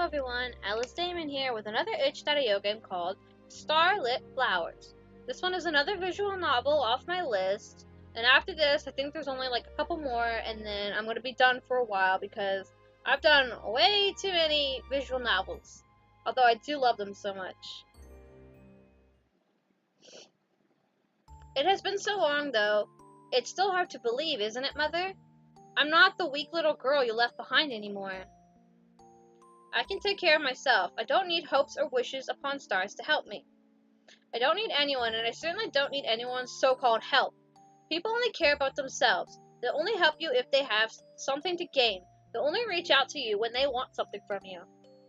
Hello everyone, Daemon here with another itch.io game called Starlit Flowers. This one is another visual novel off my list, and after this I think there's only like a couple more and then I'm going to be done for a while because I've done way too many visual novels, although I do love them so much. It has been so long though, it's still hard to believe, isn't it, Mother? I'm not the weak little girl you left behind anymore. I can take care of myself. I don't need hopes or wishes upon stars to help me. I don't need anyone, and I certainly don't need anyone's so-called help. People only care about themselves. They'll only help you if they have something to gain. They'll only reach out to you when they want something from you.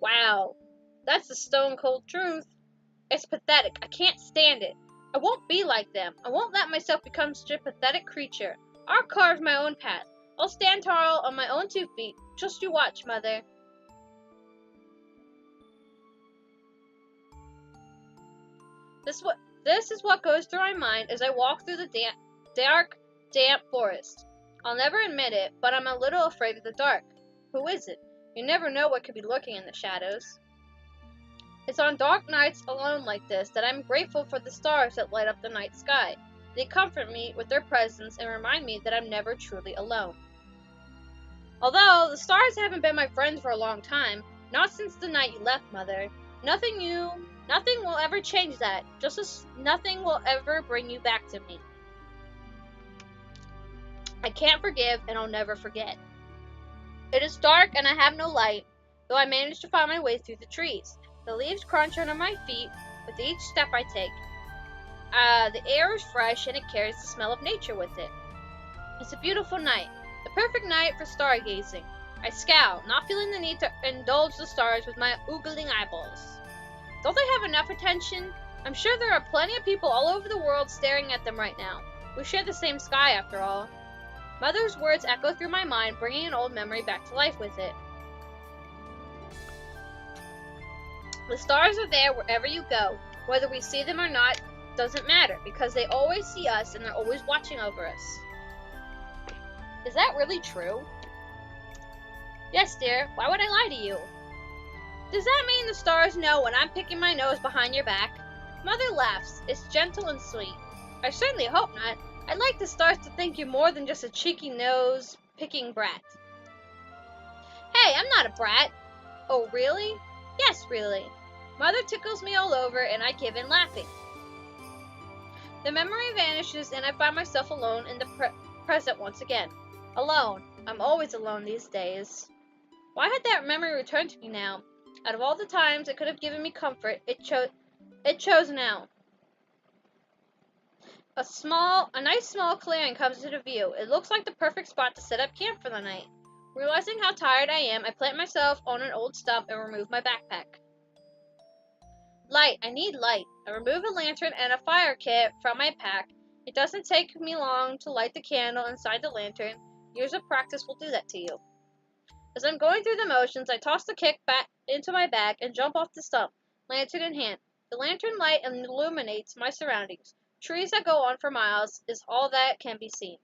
Wow, that's the stone-cold truth. It's pathetic. I can't stand it. I won't be like them. I won't let myself become such a pathetic creature. I'll carve my own path. I'll stand tall on my own 2 feet. Just you watch, Mother. This is what goes through my mind as I walk through the dark, damp forest. I'll never admit it, but I'm a little afraid of the dark. Who is it? You never know what could be lurking in the shadows. It's on dark nights alone like this that I'm grateful for the stars that light up the night sky. They comfort me with their presence and remind me that I'm never truly alone. Although the stars haven't been my friends for a long time, not since the night you left, Mother. Nothing will ever change that, just as nothing will ever bring you back to me. I can't forgive, and I'll never forget. It is dark, and I have no light, though I manage to find my way through the trees. The leaves crunch under my feet with each step I take. The air is fresh, and it carries the smell of nature with it. It's a beautiful night, the perfect night for stargazing. I scowl, not feeling the need to indulge the stars with my oogling eyeballs. Don't they have enough attention? I'm sure there are plenty of people all over the world staring at them right now. We share the same sky, after all. Mother's words echo through my mind, bringing an old memory back to life with it. The stars are there wherever you go. Whether we see them or not doesn't matter, because they always see us and they're always watching over us. Is that really true? Yes, dear. Why would I lie to you? Does that mean the stars know when I'm picking my nose behind your back? Mother laughs. It's gentle and sweet. I certainly hope not. I'd like the stars to think you're more than just a cheeky nose-picking brat. Hey, I'm not a brat. Oh, really? Yes, really. Mother tickles me all over, and I give in laughing. The memory vanishes, and I find myself alone in the present once again. Alone. I'm always alone these days. Why had that memory returned to me now? Out of all the times it could have given me comfort, it chose now. A nice small clearing comes into view. It looks like the perfect spot to set up camp for the night. Realizing how tired I am, I plant myself on an old stump and remove my backpack. Light. I need light. I remove a lantern and a fire kit from my pack. It doesn't take me long to light the candle inside the lantern. Years of practice will do that to you. As I'm going through the motions, I toss the kit back into my bag and jump off the stump, lantern in hand. The lantern light illuminates my surroundings. Trees that go on for miles is all that can be seen.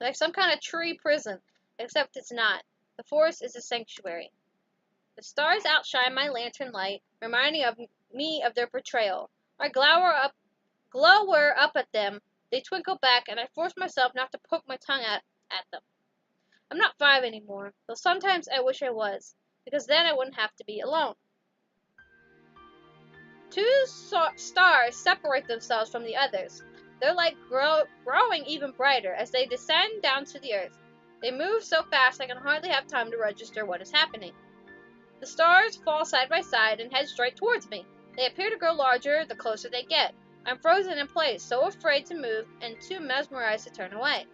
Like some kind of tree prison, except it's not. The forest is a sanctuary. The stars outshine my lantern light, reminding me of their betrayal. I glower up at them. They twinkle back, and I force myself not to poke my tongue at them. I'm not 5 anymore, though sometimes I wish I was, because then I wouldn't have to be alone. 2 stars separate themselves from the others. Their light growing even brighter as they descend down to the earth. They move so fast I can hardly have time to register what is happening. The stars fall side by side and head straight towards me. They appear to grow larger the closer they get. I'm frozen in place, so afraid to move and too mesmerized to turn away.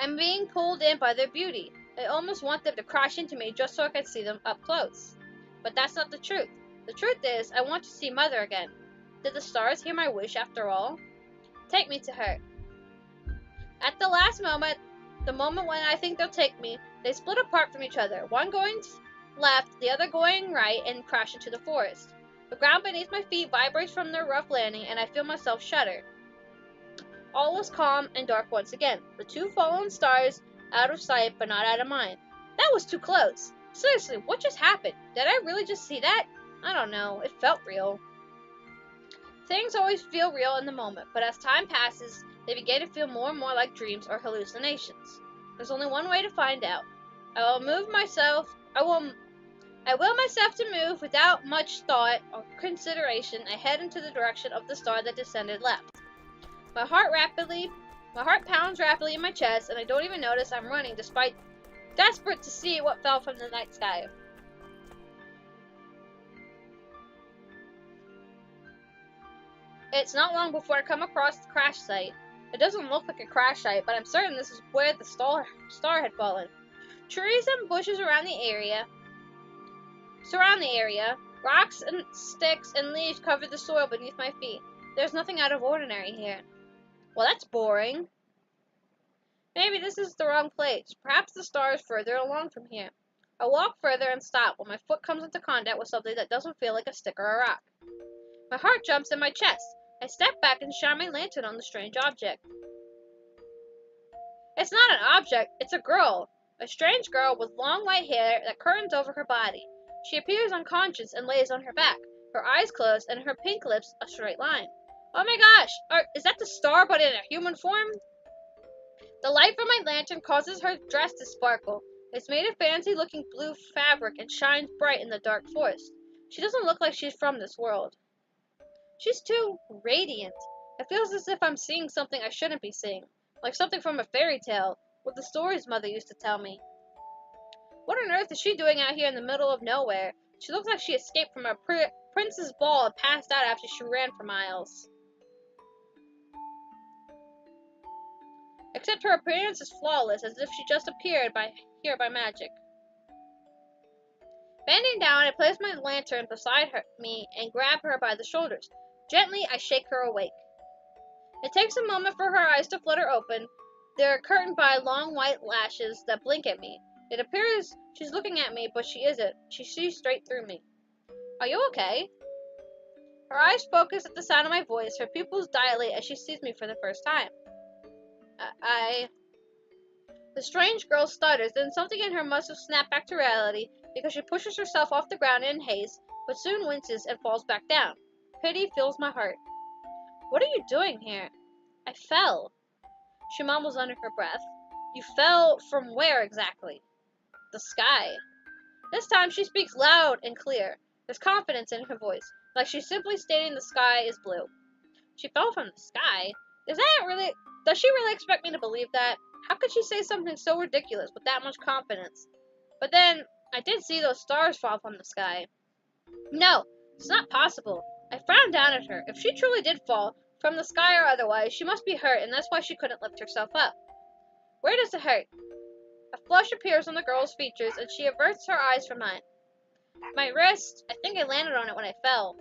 I'm being pulled in by their beauty. I almost want them to crash into me just so I can see them up close. But that's not the truth. The truth is, I want to see Mother again. Did the stars hear my wish after all? Take me to her. At the last moment, the moment when I think they'll take me, they split apart from each other, one going left, the other going right, and crash into the forest. The ground beneath my feet vibrates from their rough landing, and I feel myself shudder. All is calm and dark once again. The 2 fallen stars out of sight, but not out of mind. That was too close. Seriously, what just happened? Did I really just see that? I don't know. It felt real. Things always feel real in the moment, but as time passes, they begin to feel more and more like dreams or hallucinations. There's only one way to find out. I will myself to move without much thought or consideration. I head into the direction of the star that descended left. My heart pounds rapidly in my chest, and I don't even notice I'm running, despite desperate to see what fell from the night sky. It's not long before I come across the crash site. It doesn't look like a crash site, but I'm certain this is where the star had fallen. Trees and bushes surround the area. Rocks and sticks and leaves cover the soil beneath my feet. There's nothing out of ordinary here. Well, that's boring. Maybe this is the wrong place. Perhaps the star is further along from here. I walk further and stop when my foot comes into contact with something that doesn't feel like a stick or a rock. My heart jumps in my chest. I step back and shine my lantern on the strange object. It's not an object, it's a girl. A strange girl with long white hair that curtains over her body. She appears unconscious and lays on her back, her eyes closed and her pink lips a straight line. Oh my gosh, is that the star but in a human form? The light from my lantern causes her dress to sparkle. It's made of fancy-looking blue fabric and shines bright in the dark forest. She doesn't look like she's from this world. She's too radiant. It feels as if I'm seeing something I shouldn't be seeing, like something from a fairy tale, what the stories Mother used to tell me. What on earth is she doing out here in the middle of nowhere? She looks like she escaped from a prince's ball and passed out after she ran for miles. Except her appearance is flawless, as if she just appeared here by magic. Bending down, I place my lantern beside me and grab her by the shoulders. Gently, I shake her awake. It takes a moment for her eyes to flutter open. They're curtained by long white lashes that blink at me. It appears she's looking at me, but she isn't. She sees straight through me. Are you okay? Her eyes focus at the sound of my voice. Her pupils dilate as she sees me for the first time. The strange girl stutters, then something in her must have snapped back to reality because she pushes herself off the ground in haste, but soon winces and falls back down. Pity fills my heart. What are you doing here? I fell. She mumbles under her breath. You fell from where exactly? The sky. This time she speaks loud and clear. There's confidence in her voice, like she's simply stating the sky is blue. She fell from the sky? Does she really expect me to believe that? How could she say something so ridiculous with that much confidence? But then, I did see those stars fall from the sky. No, it's not possible. I frowned down at her. If she truly did fall, from the sky or otherwise, she must be hurt, and that's why she couldn't lift herself up. Where does it hurt? A flush appears on the girl's features, and she averts her eyes from mine. My wrist. I think I landed on it when I fell.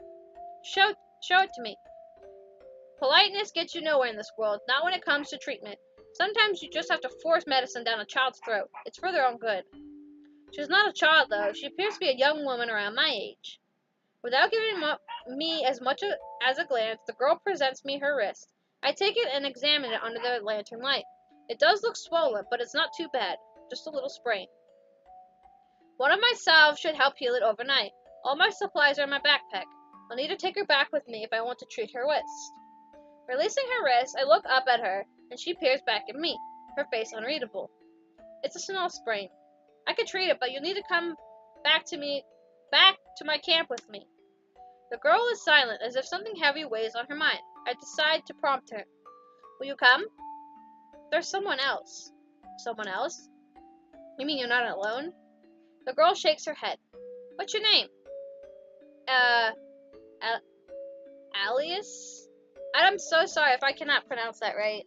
Show it to me. Politeness gets you nowhere in this world, not when it comes to treatment. Sometimes you just have to force medicine down a child's throat. It's for their own good. She's not a child, though. She appears to be a young woman around my age. Without giving me as much as a glance, the girl presents me her wrist. I take it and examine it under the lantern light. It does look swollen, but it's not too bad. Just a little sprain. One of my salves should help heal it overnight. All my supplies are in my backpack. I'll need to take her back with me if I want to treat her wrist. Releasing her wrist, I look up at her, and she peers back at me, her face unreadable. It's a small sprain. I could treat it, but you'll need to come back to my camp with me. The girl is silent, as if something heavy weighs on her mind. I decide to prompt her. Will you come? There's someone else. Someone else? You mean you're not alone? The girl shakes her head. What's your name? Ailis? I'm so sorry if I cannot pronounce that right.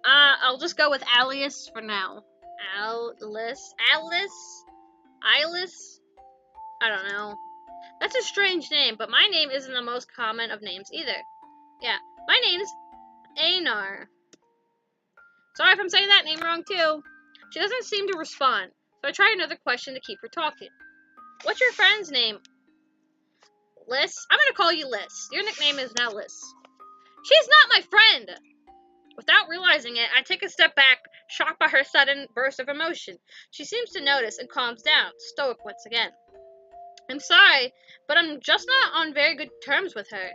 I'll just go with Ailis for now. Ailis? I don't know. That's a strange name, but my name isn't the most common of names either. Yeah, my name's Einar. Sorry if I'm saying that name wrong too. She doesn't seem to respond, so I try another question to keep her talking. What's your friend's name? Liz? I'm gonna call you Liz. Your nickname is now Liz. She's not my friend! Without realizing it, I take a step back, shocked by her sudden burst of emotion. She seems to notice and calms down, stoic once again. I'm sorry, but I'm just not on very good terms with her.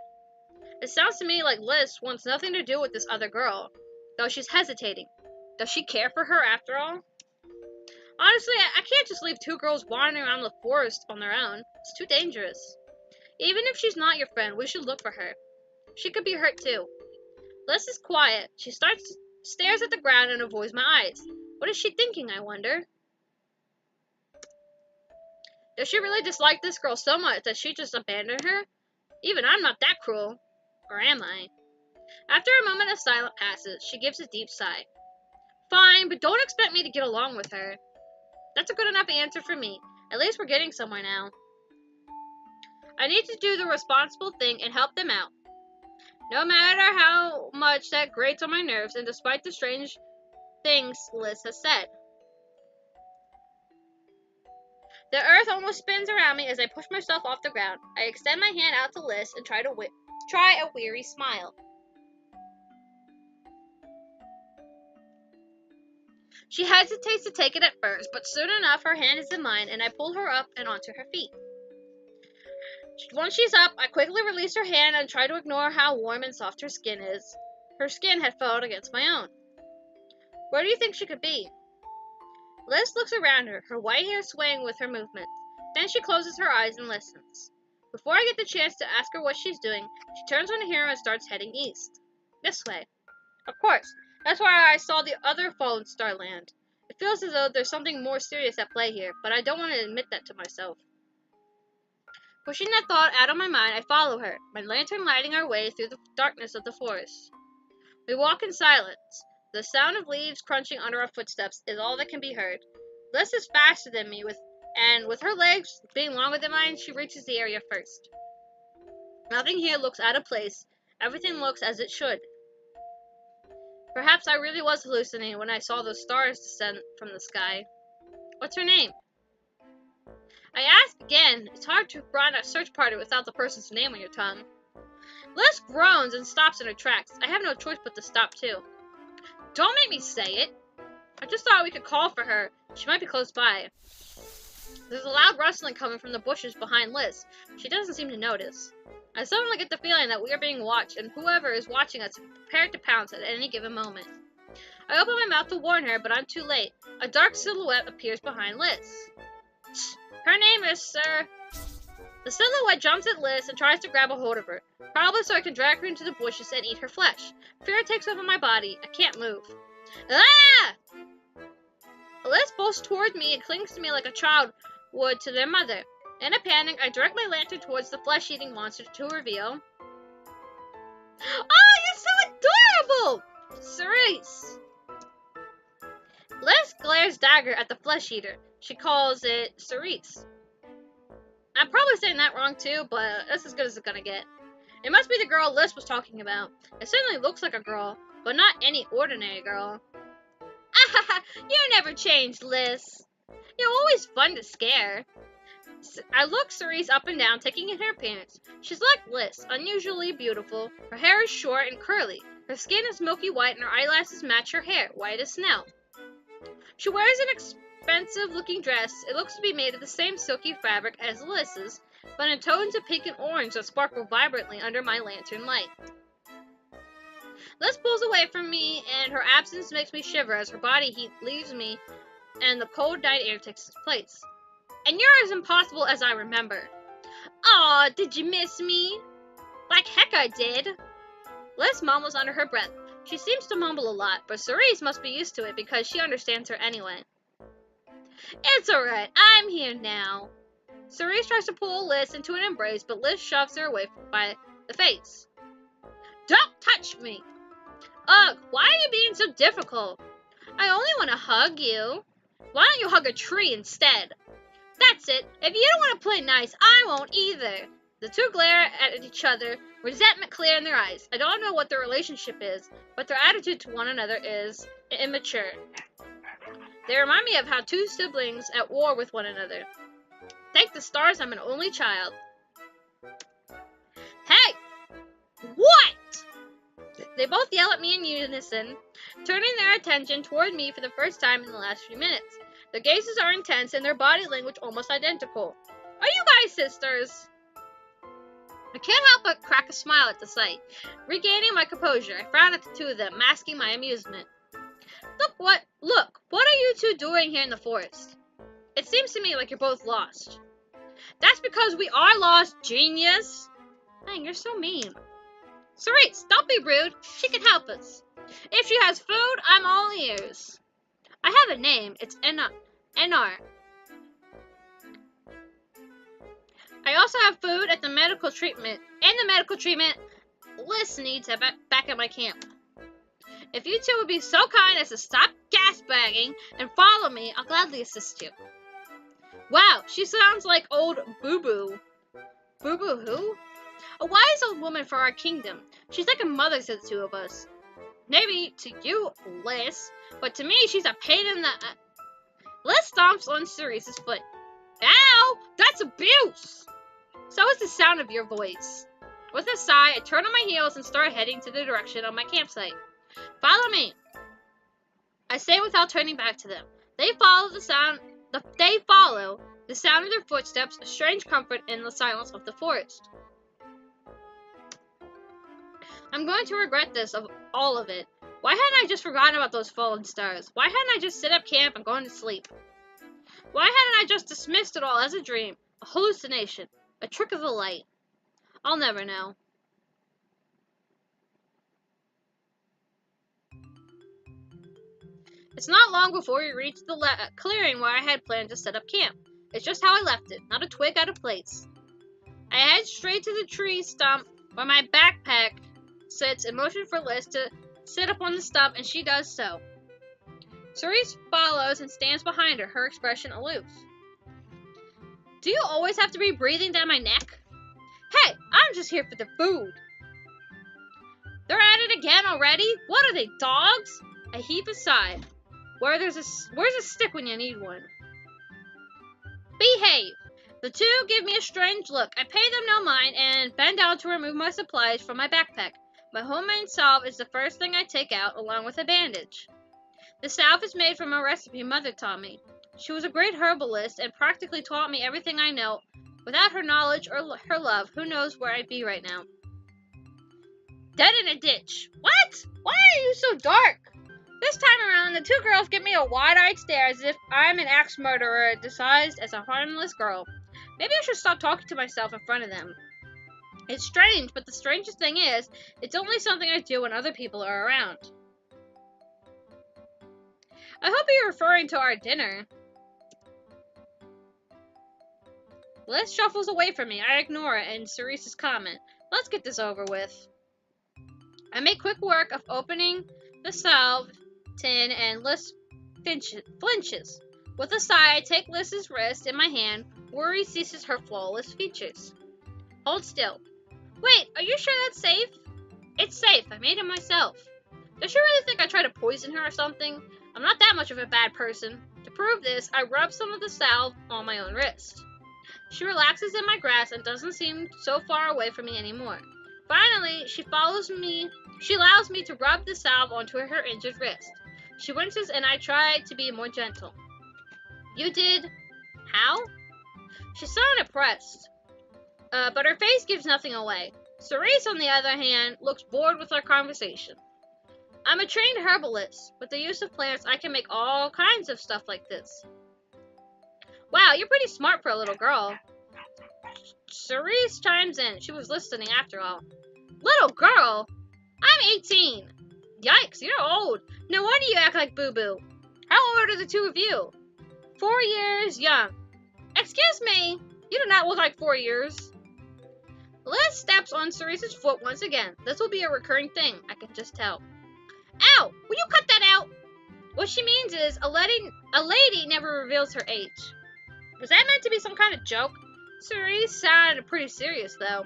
It sounds to me like Liz wants nothing to do with this other girl, though she's hesitating. Does she care for her after all? Honestly, I can't just leave two girls wandering around the forest on their own. It's too dangerous. Even if she's not your friend, we should look for her. She could be hurt too. Liz is quiet. She stares at the ground and avoids my eyes. What is she thinking, I wonder? Does she really dislike this girl so much that she just abandoned her? Even I'm not that cruel. Or am I? After a moment of silence passes, she gives a deep sigh. Fine, but don't expect me to get along with her. That's a good enough answer for me. At least we're getting somewhere now. I need to do the responsible thing and help them out. No matter how much that grates on my nerves, and despite the strange things Liz has said. The earth almost spins around me as I push myself off the ground. I extend my hand out to Liz and try a weary smile. She hesitates to take it at first, but soon enough her hand is in mine and I pull her up and onto her feet. Once she's up, I quickly release her hand and try to ignore how warm and soft her skin is. Her skin had fallen against my own. Where do you think she could be? Liz looks around her, her white hair swaying with her movements. Then she closes her eyes and listens. Before I get the chance to ask her what she's doing, she turns on the hero and starts heading east. This way. Of course. That's where I saw the other fallen star land. It feels as though there's something more serious at play here, but I don't want to admit that to myself. Pushing that thought out of my mind, I follow her, my lantern lighting our way through the darkness of the forest. We walk in silence. The sound of leaves crunching under our footsteps is all that can be heard. Liz is faster than me, with her legs being longer than mine, she reaches the area first. Nothing here looks out of place. Everything looks as it should. Perhaps I really was hallucinating when I saw those stars descend from the sky. What's her name? I ask again. It's hard to run a search party without the person's name on your tongue. Liz groans and stops in her tracks. I have no choice but to stop too. Don't make me say it. I just thought we could call for her. She might be close by. There's a loud rustling coming from the bushes behind Liz. She doesn't seem to notice. I suddenly get the feeling that we are being watched, and whoever is watching us is prepared to pounce at any given moment. I open my mouth to warn her, but I'm too late. A dark silhouette appears behind Liz. Her name is Sir. The silhouette jumps at Liz and tries to grab a hold of her, probably so I can drag her into the bushes and eat her flesh. Fear takes over my body. I can't move. Ah! Liz bolts toward me and clings to me like a child would to their mother. In a panic, I direct my lantern towards the flesh-eating monster to reveal... Oh, you're so adorable! Cerise! Liz glares dagger at the flesh-eater. She calls it Cerise. I'm probably saying that wrong too, but that's as good as it's gonna get. It must be the girl Liz was talking about. It certainly looks like a girl, but not any ordinary girl. Ah, you never changed, Liz. You're always fun to scare. I look Cerise up and down, taking in her appearance. She's like Liz, unusually beautiful. Her hair is short and curly. Her skin is milky white and her eyelashes match her hair, white as snow. She wears an expensive-looking dress. It looks to be made of the same silky fabric as Liz's, but in tones of pink and orange that sparkle vibrantly under my lantern light. Liz pulls away from me, and her absence makes me shiver as her body heat leaves me and the cold night air takes its place. And you're as impossible as I remember. Aw, did you miss me? Like heck I did. Liz mumbles under her breath. She seems to mumble a lot, but Cerise must be used to it because she understands her anyway. It's alright, I'm here now. Cerise tries to pull Liz into an embrace, but Liz shoves her away by the face. Don't touch me! Ugh, why are you being so difficult? I only want to hug you. Why don't you hug a tree instead? That's it. If you don't want to play nice, I won't either. The two glare at each other, resentment clear in their eyes. I don't know what their relationship is, but their attitude to one another is immature. They remind me of how two siblings at war with one another. Thank the stars I'm an only child. Hey! What? They both yell at me in unison, turning their attention toward me for the first time in the last few minutes. Their gazes are intense and their body language almost identical. Are you guys sisters? I can't help but crack a smile at the sight. Regaining my composure, I frown at the two of them, masking my amusement. Look, what are you two doing here in the forest? It seems to me like you're both lost. That's because we are lost, genius! Dang, you're so mean. Cerise, don't be rude. She can help us. If she has food, I'm all ears. I have a name. It's Einar. I also have food at the medical treatment. And the medical treatment Liz needs back at my camp. If you two would be so kind as to stop gasbagging and follow me, I'll gladly assist you. Wow, she sounds like old Boo-Boo. Boo-Boo who? A wise old woman for our kingdom. She's like a mother to the two of us. Maybe to you, Liz, but to me, she's a pain in the... Liz stomps on Cerise's foot. Ow! That's abuse! So is the sound of your voice. With a sigh, I turn on my heels and start heading to the direction of my campsite. Follow me, I say without turning back to them. They follow the sound of their footsteps, a strange comfort in the silence of the forest. I'm going to regret this, of all of it. Why hadn't I just forgotten about those fallen stars? Why hadn't I just set up camp and gone to sleep? Why hadn't I just dismissed it all as a dream, a hallucination, a trick of the light? I'll never know. It's not long before we reach the clearing where I had planned to set up camp. It's just how I left it, not a twig out of place. I head straight to the tree stump where my backpack sits and motion for Liz to sit up on the stump, and she does so. Cerise follows and stands behind her, her expression aloof. Do you always have to be breathing down my neck? Hey, I'm just here for the food. They're at it again already? What are they, dogs? I heave a sigh. Where's a stick when you need one? Behave. The two give me a strange look. I pay them no mind and bend down to remove my supplies from my backpack. My homemade salve is the first thing I take out, along with a bandage. The salve is made from a recipe Mother taught me. She was a great herbalist and practically taught me everything I know. Without her knowledge or her love, who knows where I'd be right now. Dead in a ditch. What? Why are you so dark? This time around, the two girls give me a wide-eyed stare as if I'm an axe murderer disguised as a harmless girl. Maybe I should stop talking to myself in front of them. It's strange, but the strangest thing is, it's only something I do when other people are around. I hope you're referring to our dinner. Liz shuffles away from me. I ignore it and Cerise's comment. Let's get this over with. I make quick work of opening the salve tin and Liz flinches. With a sigh, I take Liz's wrist in my hand. Worry ceases her flawless features. Hold still. Wait, are you sure that's safe? It's safe. I made it myself. Does she really think I tried to poison her or something? I'm not that much of a bad person. To prove this, I rub some of the salve on my own wrist. She relaxes in my grasp and doesn't seem so far away from me anymore. Finally, she allows me to rub the salve onto her injured wrist. She winces and I try to be more gentle. You did? How? She sounded impressed, but her face gives nothing away. Cerise, on the other hand, looks bored with our conversation. I'm a trained herbalist. With the use of plants, I can make all kinds of stuff like this. Wow, you're pretty smart for a little girl. Cerise chimes in. She was listening after all. Little girl? I'm 18. Yikes, you're old. No wonder you act like Boo-Boo. How old are the two of you? 4 years young. Excuse me, you do not look like 4 years. Liz steps on Cerise's foot once again. This will be a recurring thing, I can just tell. Ow! Will you cut that out? What she means is, a lady never reveals her age. Was that meant to be some kind of joke? Cerise sounded pretty serious, though.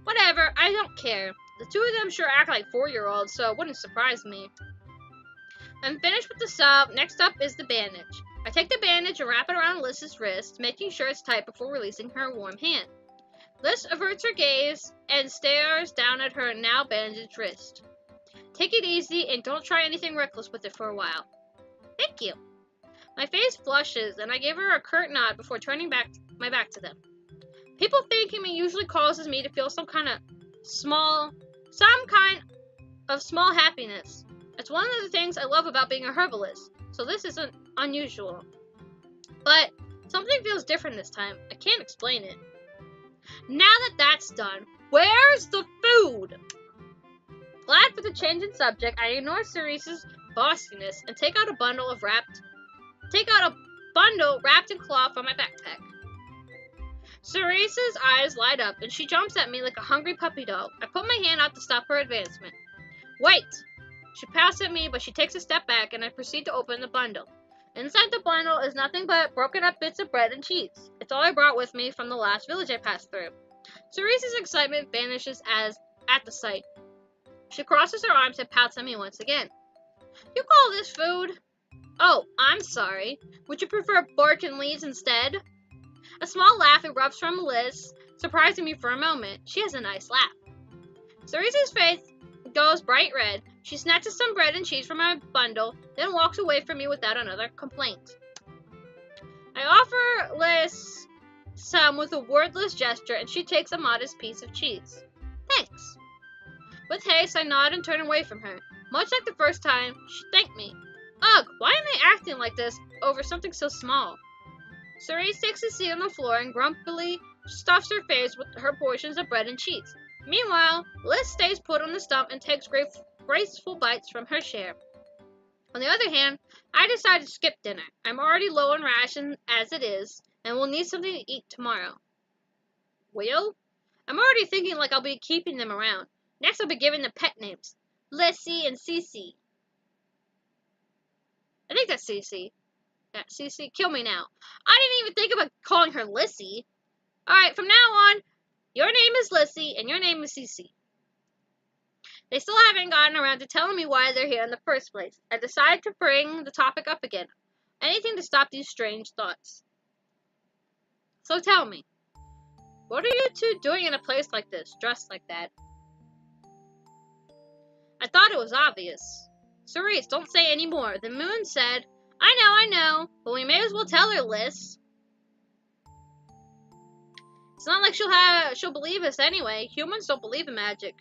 Whatever, I don't care. The two of them sure act like 4-year-olds, so it wouldn't surprise me. I'm finished with the salve. Next up is the bandage. I take the bandage and wrap it around Liz's wrist, making sure it's tight before releasing her warm hand. Liz averts her gaze and stares down at her now bandaged wrist. Take it easy and don't try anything reckless with it for a while. Thank you. My face flushes, and I give her a curt nod before turning my back to them. People thanking me usually causes me to feel some kind of small happiness. It's one of the things I love about being a herbalist, so this isn't unusual. But something feels different this time. I can't explain it. Now that that's done, where's the food? Glad for the change in subject, I ignore Cerise's bossiness and take out a bundle wrapped in cloth from my backpack. Cerise's eyes light up and she jumps at me like a hungry puppy dog. I put my hand out to stop her advancement. Wait! She pouts at me, but she takes a step back and I proceed to open the bundle. Inside the bundle is nothing but broken up bits of bread and cheese. It's all I brought with me from the last village I passed through. Cerise's excitement vanishes at the sight. She crosses her arms and pouts at me once again. You call this food? Oh, I'm sorry. Would you prefer bark and leaves instead? A small laugh erupts from Liz, surprising me for a moment. She has a nice laugh. Cerise's face goes bright red. She snatches some bread and cheese from my bundle, then walks away from me without another complaint. I offer Liz some with a wordless gesture, and she takes a modest piece of cheese. Thanks. With haste, I nod and turn away from her. Much like the first time, she thanked me. Ugh, why am I acting like this over something so small? Cerise takes a seat on the floor and grumpily stuffs her face with her portions of bread and cheese. Meanwhile, Liz stays put on the stump and takes graceful bites from her share. On the other hand, I decide to skip dinner. I'm already low on ration as it is, and will need something to eat tomorrow. Will? I'm already thinking like I'll be keeping them around. Next I'll be giving them pet names. Lissy and Cece. I think that's Cece. Yeah, Cece, kill me now. I didn't even think about calling her Lissy. Alright, from now on, your name is Lissy and your name is Cece. They still haven't gotten around to telling me why they're here in the first place. I decide to bring the topic up again. Anything to stop these strange thoughts. So tell me, what are you two doing in a place like this, dressed like that? I thought it was obvious. Cerise, don't say any more. The moon said, I know, but we may as well tell her, Liz. It's not like she'll believe us anyway. Humans don't believe in magic.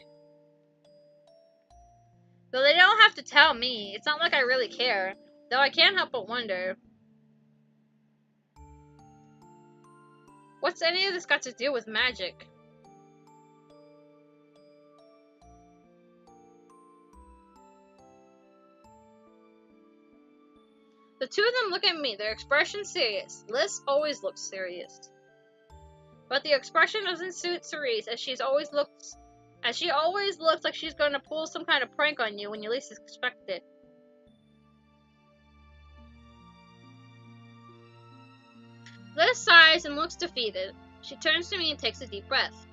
Though they don't have to tell me. It's not like I really care. Though I can't help but wonder. What's any of this got to do with magic? The two of them look at me, their expression serious. Liz always looks serious. But the expression doesn't suit Cerise, as she always looks like she's going to pull some kind of prank on you when you least expect it. Liz sighs and looks defeated. She turns to me and takes a deep breath.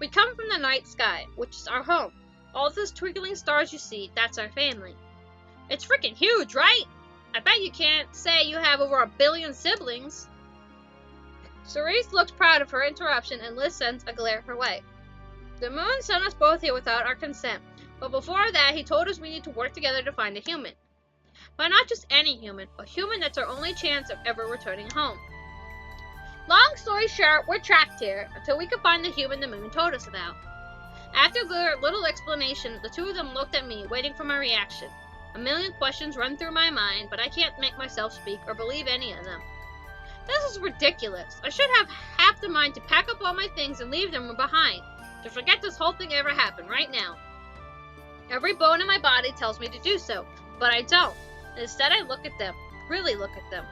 We come from the night sky, which is our home. All those twinkling stars you see, that's our family. It's freaking huge, right? I bet you can't say you have over 1 billion siblings. Cerise looks proud of her interruption and Liz sends a glare her way. The moon sent us both here without our consent, but before that he told us we need to work together to find a human. But not just any human, a human that's our only chance of ever returning home. Long story short, we're trapped here until we can find the human the moon told us about. After their little explanation, the two of them looked at me, waiting for my reaction. A million questions run through my mind, but I can't make myself speak or believe any of them. This is ridiculous. I should have half the mind to pack up all my things and leave them behind, to forget this whole thing ever happened right now. Every bone in my body tells me to do so, but I don't. Instead, I look at them, really look at them.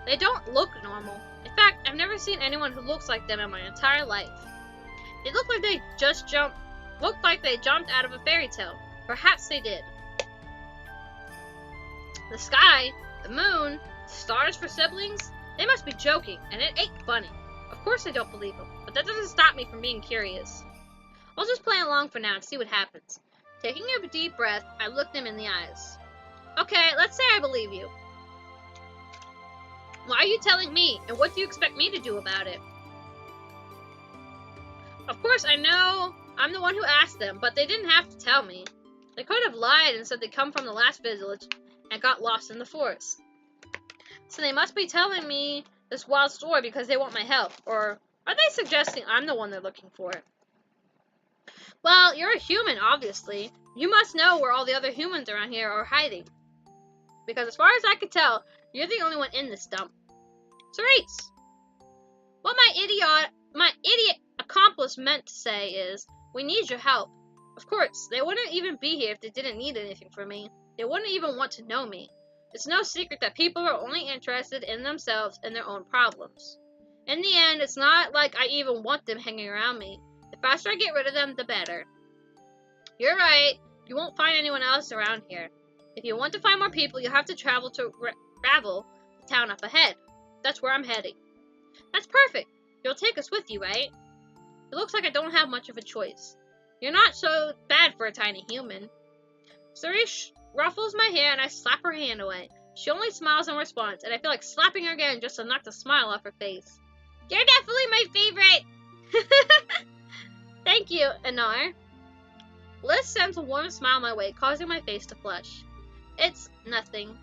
They don't look normal. In fact, I've never seen anyone who looks like them in my entire life. They look like they jumped out of a fairy tale. Perhaps they did. The sky, the moon, stars for siblings, they must be joking, and it ain't funny. Of course I don't believe them, but that doesn't stop me from being curious. I'll just play along for now and see what happens. Taking a deep breath, I look them in the eyes. Okay, let's say I believe you. Why are you telling me, and what do you expect me to do about it? Of course, I know I'm the one who asked them, but they didn't have to tell me. They could have lied and said they come from the last village and got lost in the forest. So they must be telling me this wild story because they want my help. Or are they suggesting I'm the one they're looking for? Well, you're a human, obviously. You must know where all the other humans around here are hiding. Because as far as I could tell, you're the only one in this dump. Cerise! What my idiot accomplice meant to say is, we need your help. Of course, they wouldn't even be here if they didn't need anything from me. They wouldn't even want to know me. It's no secret that people are only interested in themselves and their own problems. In the end, it's not like I even want them hanging around me. The faster I get rid of them, the better. You're right. You won't find anyone else around here. If you want to find more people, you'll have to travel to the town up ahead. That's where I'm heading. That's perfect. You'll take us with you, right? It looks like I don't have much of a choice. You're not so bad for a tiny human. Cerise ruffles my hair and I slap her hand away. She only smiles in response, and I feel like slapping her again just to knock the smile off her face. You're definitely my favorite! Thank you, Einar. Liz sends a warm smile my way, causing my face to flush. It's nothing.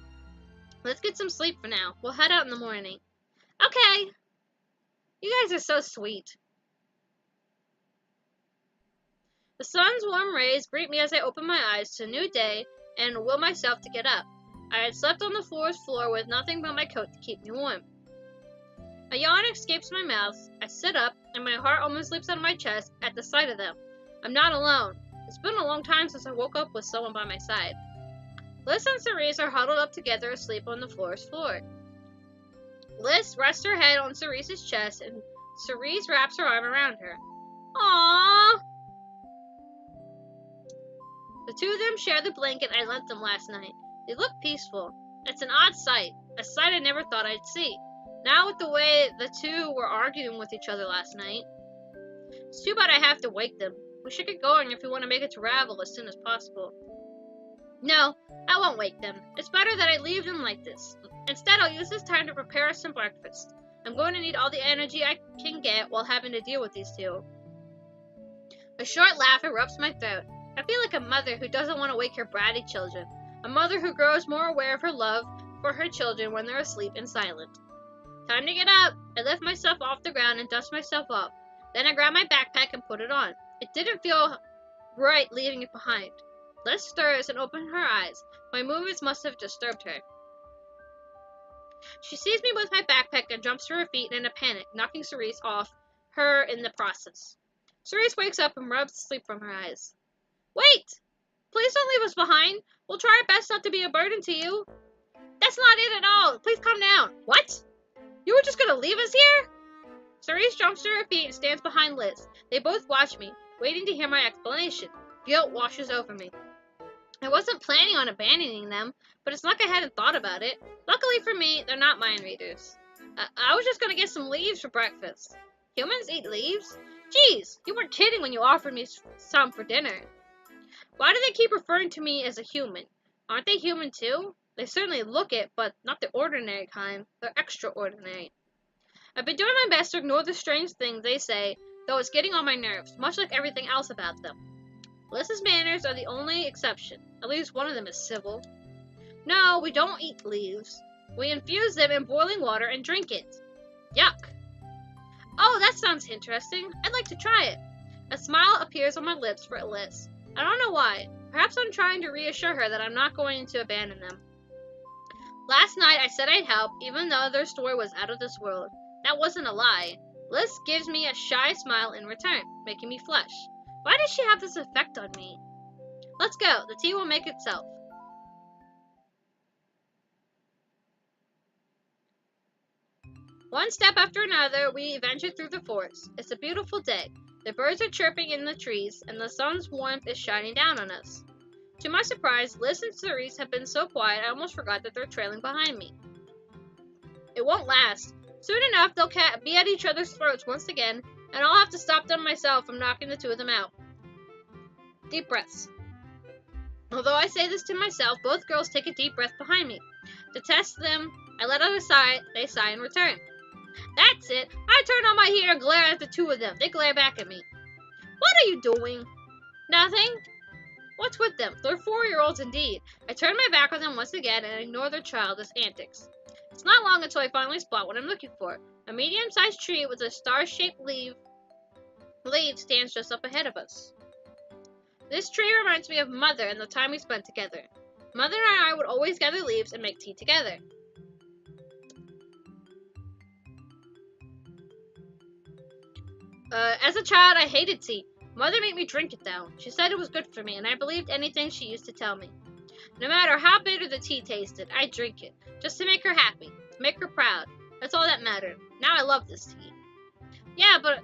Let's get some sleep for now. We'll head out in the morning. Okay. You guys are so sweet. The sun's warm rays greet me as I open my eyes to a new day and will myself to get up. I had slept on the forest floor with nothing but my coat to keep me warm. A yawn escapes my mouth. I sit up, and my heart almost leaps out of my chest at the sight of them. I'm not alone. It's been a long time since I woke up with someone by my side. Liz and Cerise are huddled up together asleep on the forest floor. Liz rests her head on Cerise's chest, and Cerise wraps her arm around her. Aww! The two of them share the blanket I lent them last night. They look peaceful. It's an odd sight, a sight I never thought I'd see. Now with the way the two were arguing with each other last night. It's too bad I have to wake them. We should get going if we want to make it to Ravel as soon as possible. No, I won't wake them. It's better that I leave them like this. Instead, I'll use this time to prepare us some breakfast. I'm going to need all the energy I can get while having to deal with these two. A short laugh erupts my throat. I feel like a mother who doesn't want to wake her bratty children. A mother who grows more aware of her love for her children when they're asleep and silent. Time to get up. I lift myself off the ground and dust myself off. Then I grab my backpack and put it on. It didn't feel right leaving it behind. Liz stirs and opens her eyes. My movements must have disturbed her. She sees me with my backpack and jumps to her feet in a panic, knocking Cerise off her in the process. Cerise wakes up and rubs sleep from her eyes. Wait! Please don't leave us behind. We'll try our best not to be a burden to you. That's not it at all. Please calm down. What? You were just gonna leave us here? Cerise jumps to her feet and stands behind Liz. They both watch me, waiting to hear my explanation. Guilt washes over me. I wasn't planning on abandoning them, but it's like I hadn't thought about it. Luckily for me, they're not mind readers. I was just gonna get some leaves for breakfast. Humans eat leaves? Geez, you weren't kidding when you offered me some for dinner. Why do they keep referring to me as a human? Aren't they human too? They certainly look it, but not the ordinary kind. They're extraordinary. I've been doing my best to ignore the strange things they say, though it's getting on my nerves, much like everything else about them. Liz's manners are the only exception. At least one of them is civil. No, we don't eat leaves. We infuse them in boiling water and drink it. Yuck. Oh, that sounds interesting. I'd like to try it. A smile appears on my lips for Liz. I don't know why. Perhaps I'm trying to reassure her that I'm not going to abandon them. Last night I said I'd help, even though their story was out of this world. That wasn't a lie. Liz gives me a shy smile in return, making me flush. Why does she have this effect on me? Let's go. The tea will make itself. One step after another, we venture through the forest. It's a beautiful day. The birds are chirping in the trees, and the sun's warmth is shining down on us. To my surprise, Liz and Cerise have been so quiet I almost forgot that they're trailing behind me. It won't last. Soon enough, they'll be at each other's throats once again, and I'll have to stop them myself from knocking the two of them out. Deep breaths. Although I say this to myself, both girls take a deep breath behind me. To test them, I let out a sigh. They sigh in return. That's it. I turn on my heat and glare at the two of them. They glare back at me. What are you doing? Nothing. What's with them? They're 4-year-olds indeed. I turn my back on them once again and ignore their childish antics. It's not long until I finally spot what I'm looking for. A medium-sized tree with a star-shaped leaf stands just up ahead of us. This tree reminds me of Mother and the time we spent together. Mother and I would always gather leaves and make tea together. As a child, I hated tea. Mother made me drink it though. She said it was good for me, and I believed anything she used to tell me. No matter how bitter the tea tasted, I'd drink it, just to make her happy, to make her proud. That's all that mattered. Now I love this tea. Yeah, but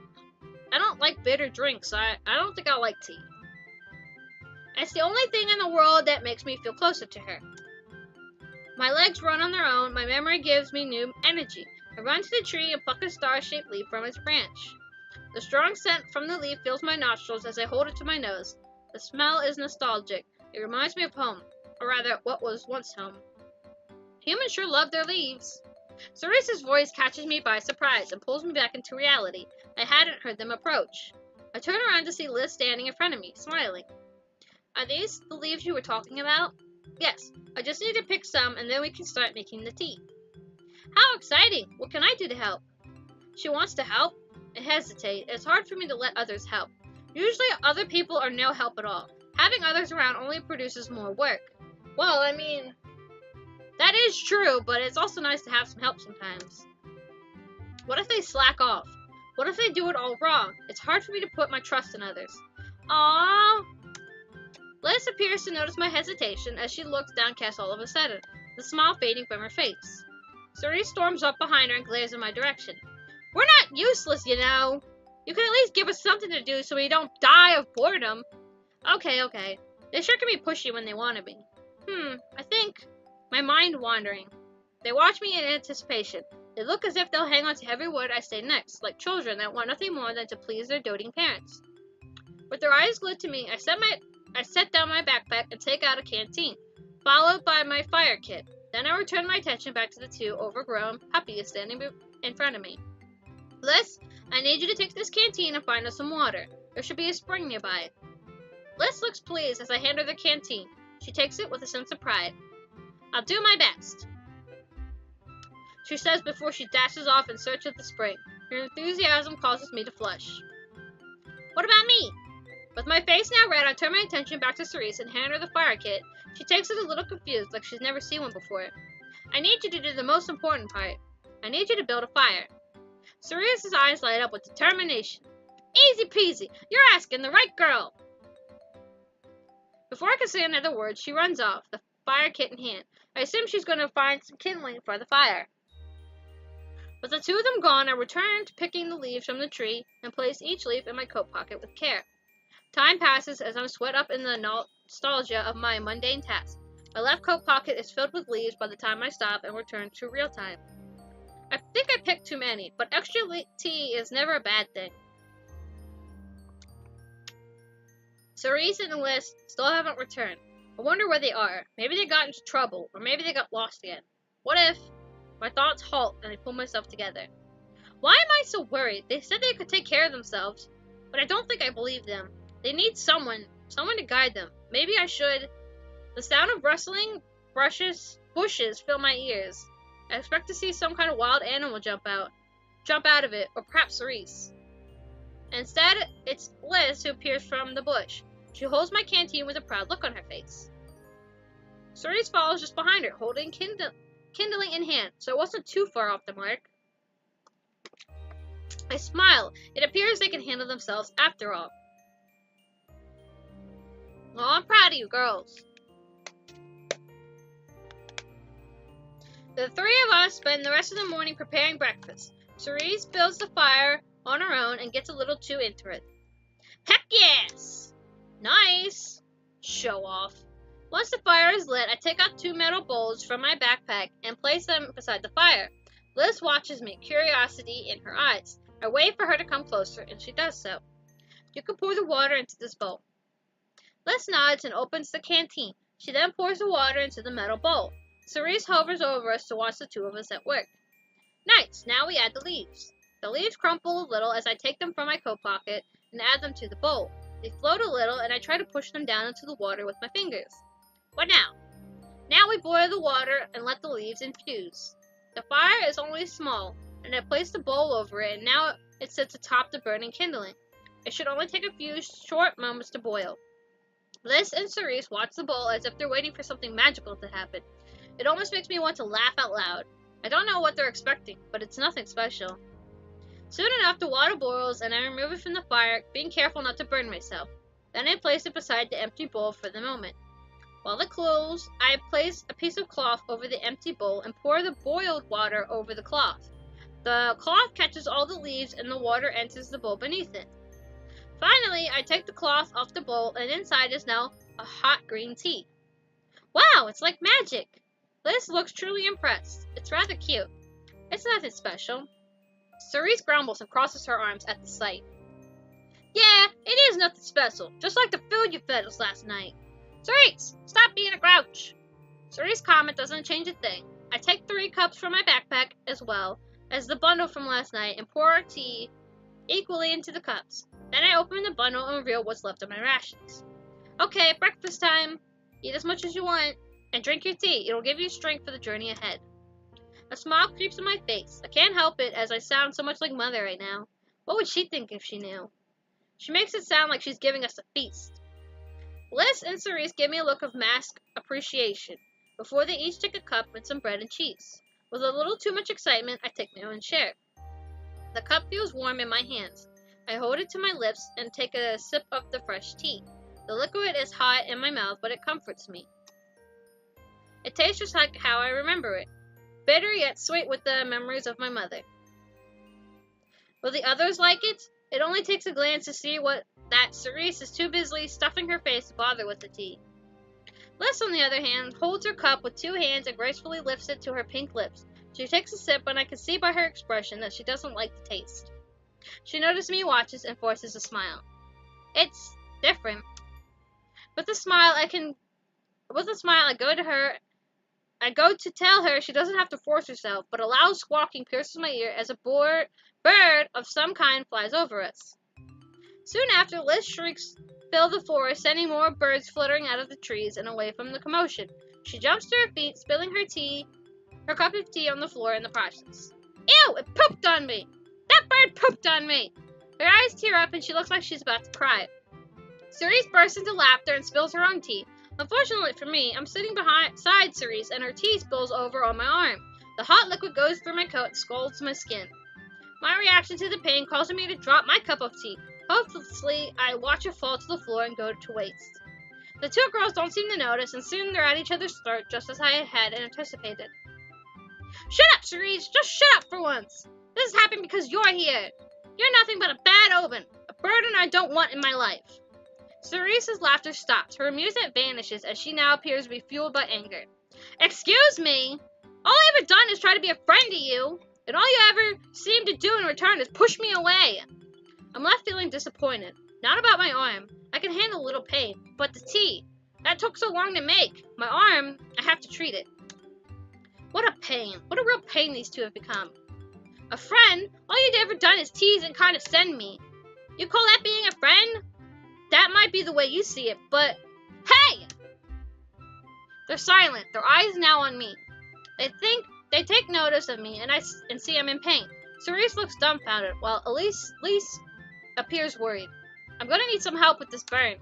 I don't like bitter drinks. I don't think I like tea. It's the only thing in the world that makes me feel closer to her. My legs run on their own. My memory gives me new energy. I run to the tree and pluck a star-shaped leaf from its branch. The strong scent from the leaf fills my nostrils as I hold it to my nose. The smell is nostalgic. It reminds me of home, or rather, what was once home. Humans sure love their leaves. Cerise's voice catches me by surprise and pulls me back into reality. I hadn't heard them approach. I turn around to see Liz standing in front of me, smiling. Are these the leaves you were talking about? Yes, I just need to pick some and then we can start making the tea. How exciting! What can I do to help? She wants to help? I hesitate. It's hard for me to let others help. Usually other people are no help at all. Having others around only produces more work. Well, I mean, that is true, but it's also nice to have some help sometimes. What if they slack off? What if they do it all wrong? It's hard for me to put my trust in others. Aww. Liz appears to notice my hesitation as she looks downcast all of a sudden, the smile fading from her face. Cerise storms up behind her and glares in my direction. We're not useless, you know. You can at least give us something to do so we don't die of boredom. Okay. They sure can be pushy when they want to be. I think my mind wandering. They watch me in anticipation. They look as if they'll hang on to every word I say next, like children that want nothing more than to please their doting parents. With their eyes glued to me, I set down my backpack and take out a canteen, followed by my fire kit. Then I return my attention back to the two overgrown puppies standing in front of me. Liz, I need you to take this canteen and find us some water. There should be a spring nearby. Liz looks pleased as I hand her the canteen. She takes it with a sense of pride. I'll do my best, she says before she dashes off in search of the spring. Her enthusiasm causes me to flush. What about me? With my face now red, I turn my attention back to Cerise and hand her the fire kit. She takes it a little confused, like she's never seen one before. I need you to do the most important part. I need you to build a fire. Cerise's eyes light up with determination. Easy peasy. You're asking the right girl. Before I can say another word, she runs off, the fire kit in hand. I assume she's going to find some kindling for the fire. With the two of them gone, I return to picking the leaves from the tree and place each leaf in my coat pocket with care. Time passes as I'm swept up in the nostalgia of my mundane task. My left coat pocket is filled with leaves by the time I stop and return to real time. I think I picked too many, but extra tea is never a bad thing. Cerise and Liz still haven't returned. I wonder where they are. Maybe they got into trouble, or maybe they got lost again. What if? My thoughts halt and I pull myself together. Why am I so worried? They said they could take care of themselves, but I don't think I believe them. They need someone to guide them. Maybe I should. The sound of rustling bushes fill my ears. I expect to see some kind of wild animal jump out of it, or perhaps Cerise. Instead, it's Liz who appears from the bush. She holds my canteen with a proud look on her face. Cerise follows just behind her, holding kindling in hand, so it wasn't too far off the mark. I smile. It appears they can handle themselves after all. Oh, I'm proud of you girls. The three of us spend the rest of the morning preparing breakfast. Cerise builds the fire on her own and gets a little too into it. Heck yes! Nice! Show off. Once the fire is lit, I take out 2 metal bowls from my backpack and place them beside the fire. Liz watches me, curiosity in her eyes. I wait for her to come closer, and she does so. You can pour the water into this bowl. Liz nods and opens the canteen. She then pours the water into the metal bowl. Cerise hovers over us to watch the two of us at work. Nice, now we add the leaves. The leaves crumple a little as I take them from my coat pocket and add them to the bowl. They float a little, and I try to push them down into the water with my fingers. What now? Now we boil the water and let the leaves infuse. The fire is only small, and I place the bowl over it, and now it sits atop the burning kindling. It should only take a few short moments to boil. Liz and Cerise watch the bowl as if they're waiting for something magical to happen. It almost makes me want to laugh out loud. I don't know what they're expecting, but it's nothing special. Soon enough, the water boils, and I remove it from the fire, being careful not to burn myself. Then I place it beside the empty bowl for the moment. While it cools, I place a piece of cloth over the empty bowl and pour the boiled water over the cloth. The cloth catches all the leaves, and the water enters the bowl beneath it. Finally, I take the cloth off the bowl, and inside is now a hot green tea. Wow, it's like magic! Liz looks truly impressed. It's rather cute. It's nothing special. Cerise grumbles and crosses her arms at the sight. Yeah, it is nothing special, just like the food you fed us last night. Cerise, stop being a grouch. Cerise's comment doesn't change a thing. I take 3 cups from my backpack as well as the bundle from last night and pour our tea equally into the cups. Then I open the bundle and reveal what's left of my rations. Okay, breakfast time. Eat as much as you want and drink your tea. It'll give you strength for the journey ahead. A smile creeps on my face. I can't help it as I sound so much like Mother right now. What would she think if she knew? She makes it sound like she's giving us a feast. Liz and Cerise give me a look of masked appreciation before they each take a cup and some bread and cheese. With a little too much excitement, I take my own share. The cup feels warm in my hands. I hold it to my lips and take a sip of the fresh tea. The liquid is hot in my mouth, but it comforts me. It tastes just like how I remember it. Bitter yet sweet with the memories of my mother. Will the others like it? It only takes a glance to see that Cerise is too busy stuffing her face to bother with the tea. Liz, on the other hand, holds her cup with 2 hands and gracefully lifts it to her pink lips. She takes a sip, and I can see by her expression that she doesn't like the taste. She notices me, watches, and forces a smile. It's different. With a smile, I go to tell her she doesn't have to force herself, but a loud squawking pierces my ear as a bird of some kind flies over us. Soon after, Liz shrieks fill the forest, sending more birds fluttering out of the trees and away from the commotion. She jumps to her feet, spilling her cup of tea on the floor in the process. Ew! It pooped on me! That bird pooped on me! Her eyes tear up and she looks like she's about to cry. Cerise bursts into laughter and spills her own tea. Unfortunately for me, I'm sitting beside Cerise and her tea spills over on my arm. The hot liquid goes through my coat and scalds my skin. My reaction to the pain causes me to drop my cup of tea. Hopelessly, I watch it fall to the floor and go to waste. The 2 girls don't seem to notice, and soon they're at each other's throat, just as I had anticipated. Shut up, Cerise! Just shut up for once! This is happening because you're here! You're nothing but a bad omen, a burden I don't want in my life. Cerise's laughter stops. Her amusement vanishes as she now appears to be fueled by anger. Excuse me? All I've ever done is try to be a friend to you, and all you ever seem to do in return is push me away. I'm left feeling disappointed. Not about my arm. I can handle a little pain, but the tea. That took so long to make. My arm, I have to treat it. What a pain. What a real pain these 2 have become. A friend? All you've ever done is tease and condescend me. You call that being a friend? That might be the way you see it, but... Hey! They're silent, their eyes now on me. They take notice of me and see I'm in pain. Cerise looks dumbfounded, while Elise appears worried. I'm gonna need some help with this burn.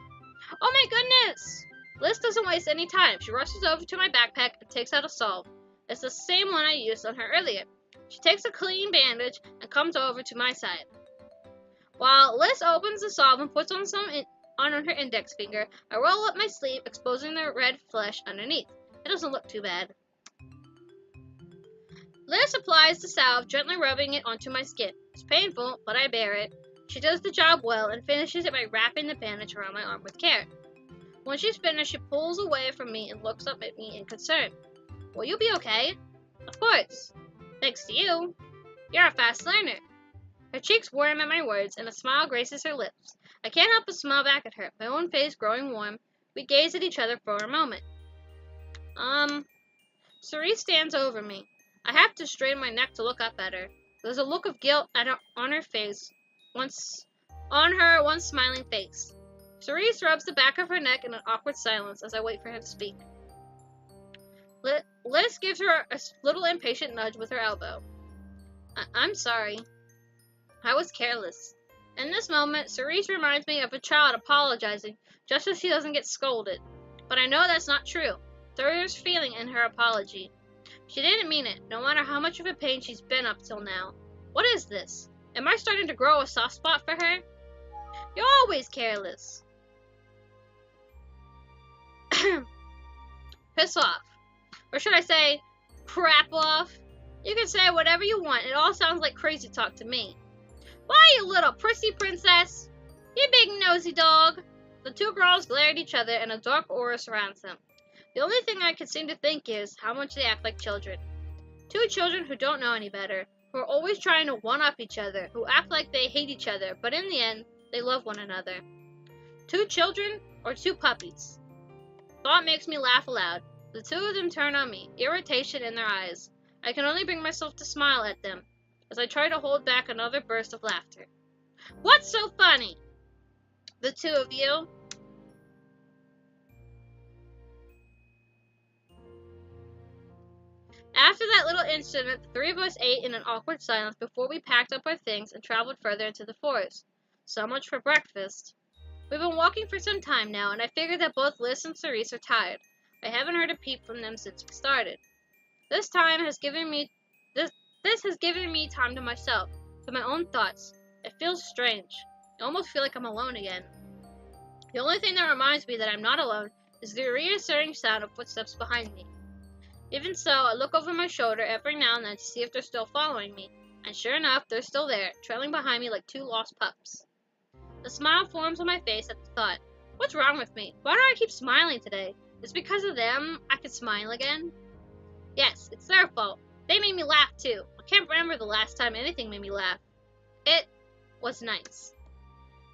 Oh my goodness! Liz doesn't waste any time. She rushes over to my backpack and takes out a salve. It's the same one I used on her earlier. She takes a clean bandage and comes over to my side. While Liz opens the salve and puts on some on her index finger, I roll up my sleeve, exposing the red flesh underneath. It doesn't look too bad. Liz applies the salve, gently rubbing it onto my skin. It's painful, but I bear it. She does the job well and finishes it by wrapping the bandage around my arm with care. When she's finished, she pulls away from me and looks up at me in concern. Will you be okay? Of course. Thanks to you. You're a fast learner. Her cheeks warm at my words, and a smile graces her lips. I can't help but smile back at her, my own face growing warm. We gaze at each other for a moment. Cerise stands over me. I have to strain my neck to look up at her. There's a look of guilt on her face, on her once smiling face. Cerise rubs the back of her neck in an awkward silence as I wait for him to speak. Liz gives her a little impatient nudge with her elbow. I'm sorry. I was careless. In this moment, Cerise reminds me of a child apologizing just so she doesn't get scolded. But I know that's not true. There's feeling in her apology. She didn't mean it, no matter how much of a pain she's been up till now. What is this? Am I starting to grow a soft spot for her? You're always careless. Piss off. Or should I say, crap off? You can say whatever you want. It all sounds like crazy talk to me. Why, you little prissy princess? You big nosy dog. The two girls glare at each other and a dark aura surrounds them. The only thing I can seem to think is how much they act like children. Two children who don't know any better, who are always trying to one-up each other, who act like they hate each other, but in the end, they love one another. Two children or two puppies? Thought makes me laugh aloud. The two of them turn on me, irritation in their eyes. I can only bring myself to smile at them, as I try to hold back another burst of laughter. What's so funny? The two of you? After that little incident, the three of us ate in an awkward silence before we packed up our things and traveled further into the forest. So much for breakfast. We've been walking for some time now, and I figured that both Liz and Cerise are tired. I haven't heard a peep from them since we started. This has given me time to myself, to my own thoughts. It feels strange. I almost feel like I'm alone again. The only thing that reminds me that I'm not alone is the reassuring sound of footsteps behind me. Even so, I look over my shoulder every now and then to see if they're still following me, and sure enough, they're still there, trailing behind me like two lost pups. A smile forms on my face at the thought. What's wrong with me? Why do I keep smiling today? Is it because of them I could smile again? Yes, it's their fault. They made me laugh too. I can't remember the last time anything made me laugh. It was nice.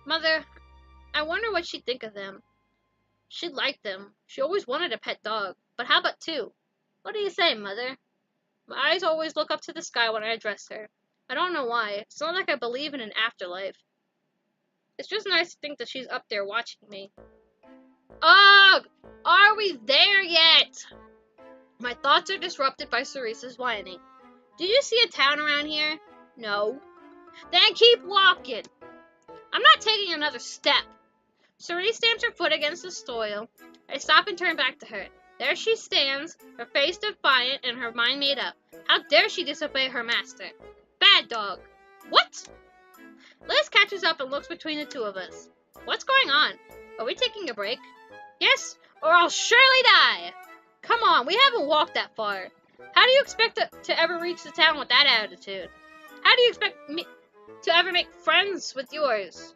Mother, I wonder what she'd think of them. She'd like them. She always wanted a pet dog. But how about two? What do you say, Mother? My eyes always look up to the sky when I address her. I don't know why. It's not like I believe in an afterlife. It's just nice to think that she's up there watching me. Ugh! Are we there yet? My thoughts are disrupted by Cerise's whining. Do you see a town around here? No. Then keep walking. I'm not taking another step. Cerise stamps her foot against the soil. I stop and turn back to her. There she stands, her face defiant and her mind made up. How dare she disobey her master? Bad dog. What? Liz catches up and looks between the two of us. What's going on? Are we taking a break? Yes, or I'll surely die. Come on, we haven't walked that far. How do you expect to ever reach the town with that attitude? How do you expect me to ever make friends with yours?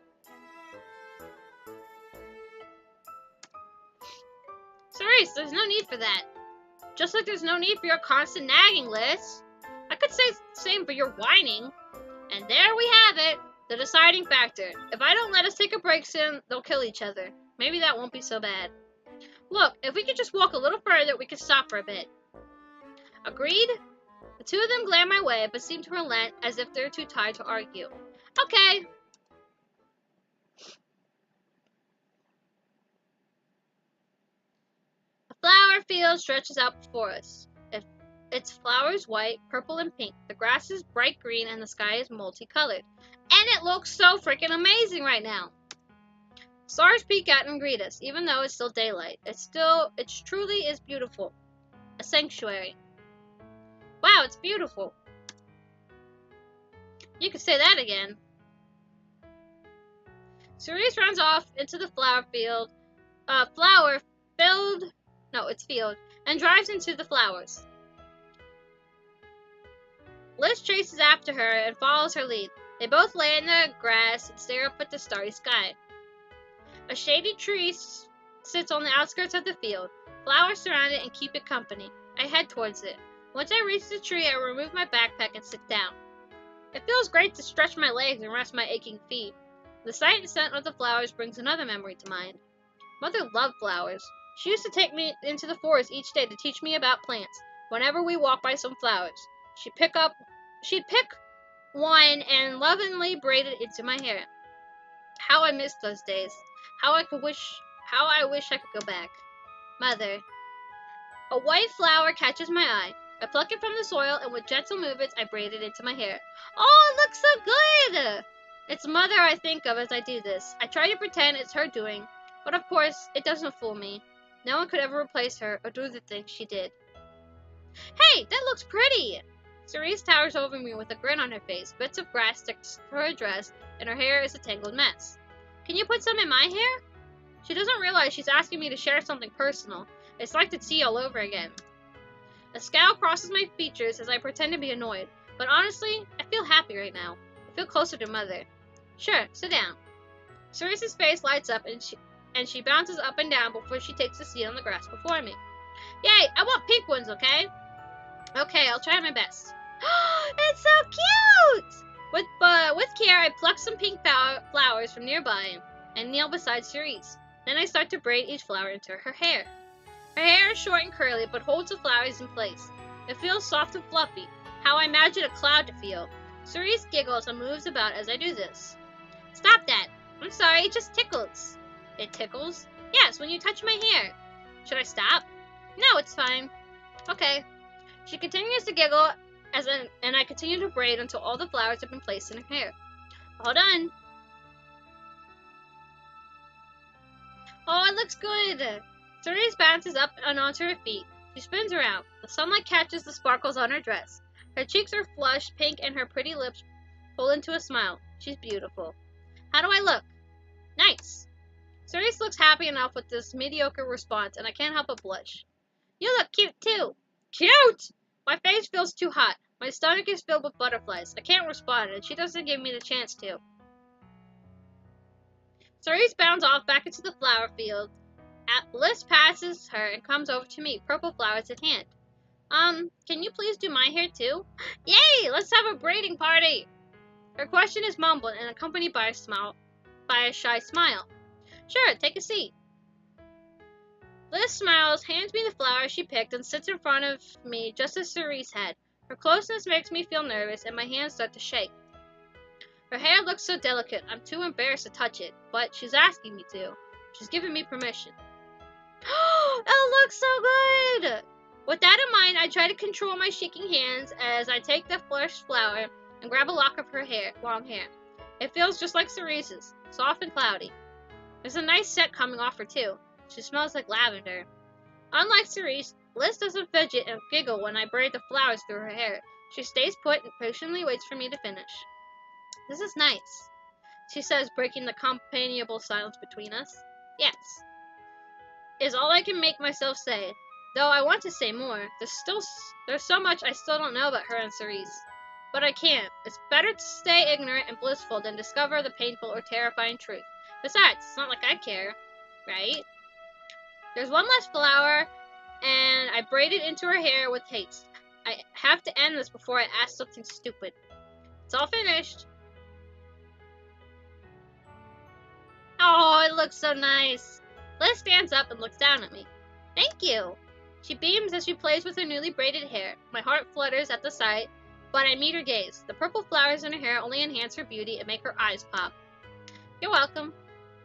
Cerise, there's no need for that. Just like there's no need for your constant nagging, Liz. I could say the same for your whining. And there we have it, the deciding factor. If I don't let us take a break soon, they'll kill each other. Maybe that won't be so bad. Look, if we could just walk a little further, we could stop for a bit. Agreed? The two of them glare my way, but seem to relent as if they're too tired to argue. Okay. A flower field stretches out before us. Its flowers white, purple, and pink. The grass is bright green, and the sky is multicolored. And it looks so freaking amazing right now. Stars peek out and greet us, even though it's still daylight. It truly is beautiful. A sanctuary. Wow, it's beautiful. You could say that again. Cerise runs off into the field, and drives into the flowers. Liz chases after her and follows her lead. They both lay in the grass and stare up at the starry sky. A shady tree sits on the outskirts of the field. Flowers surround it and keep it company. I head towards it. Once I reach the tree, I remove my backpack and sit down. It feels great to stretch my legs and rest my aching feet. The sight and scent of the flowers brings another memory to mind. Mother loved flowers. She used to take me into the forest each day to teach me about plants. Whenever we walked by some flowers, she'd pick one and lovingly braid it into my hair. How I missed those days. How I wish I could go back. Mother. A white flower catches my eye. I pluck it from the soil, and with gentle movements, I braid it into my hair. Oh, it looks so good! It's Mother I think of as I do this. I try to pretend it's her doing, but of course, it doesn't fool me. No one could ever replace her or do the things she did. Hey, that looks pretty! Cerise towers over me with a grin on her face. Bits of grass stick to her dress, and her hair is a tangled mess. Can you put some in my hair? She doesn't realize she's asking me to share something personal. It's like the tea all over again. A scowl crosses my features as I pretend to be annoyed, but honestly, I feel happy right now. I feel closer to Mother. Sure, sit down. Cerise's face lights up and she bounces up and down before she takes a seat on the grass before me. Yay, I want pink ones, okay? Okay, I'll try my best. It's so cute! With care, I pluck some pink flowers from nearby and kneel beside Cerise. Then I start to braid each flower into her hair. Her hair is short and curly, but holds the flowers in place. It feels soft and fluffy, how I imagine a cloud to feel. Cerise giggles and moves about as I do this. Stop that! I'm sorry, it just tickles. It tickles? Yes, when you touch my hair. Should I stop? No, it's fine. Okay. She continues to giggle and I continue to braid until all the flowers have been placed in her hair. All done. Oh, it looks good. Cerise bounces up and onto her feet. She spins around. The sunlight catches the sparkles on her dress. Her cheeks are flushed pink and her pretty lips pull into a smile. She's beautiful. How do I look? Nice. Cerise looks happy enough with this mediocre response, and I can't help but blush. You look cute, too. Cute! My face feels too hot. My stomach is filled with butterflies. I can't respond, and she doesn't give me the chance to. Cerise bounds off back into the flower field. Bliss passes her and comes over to me, purple flowers in hand. Can you please do my hair too? Yay! Let's have a braiding party! Her question is mumbled and accompanied by a shy smile. Sure, take a seat. Bliss smiles, hands me the flower she picked, and sits in front of me just as Cerise had. Her closeness makes me feel nervous, and my hands start to shake. Her hair looks so delicate, I'm too embarrassed to touch it, but she's asking me to. She's giving me permission. It looks so good! With that in mind, I try to control my shaking hands as I take the flushed flower and grab a lock of her long hair. It feels just like Cerise's, soft and cloudy. There's a nice scent coming off her too. She smells like lavender. Unlike Cerise, Liz doesn't fidget and giggle when I braid the flowers through her hair. She stays put and patiently waits for me to finish. This is nice, she says, breaking the companionable silence between us. Yes, is all I can make myself say. Though I want to say more, there's so much I still don't know about her and Cerise. But I can't. It's better to stay ignorant and blissful than discover the painful or terrifying truth. Besides, it's not like I care, right? There's one last flower, and I braid it into her hair with haste. I have to end this before I ask something stupid. It's all finished. Oh, it looks so nice. Liz stands up and looks down at me. Thank you. She beams as she plays with her newly braided hair. My heart flutters at the sight, but I meet her gaze. The purple flowers in her hair only enhance her beauty and make her eyes pop. You're welcome.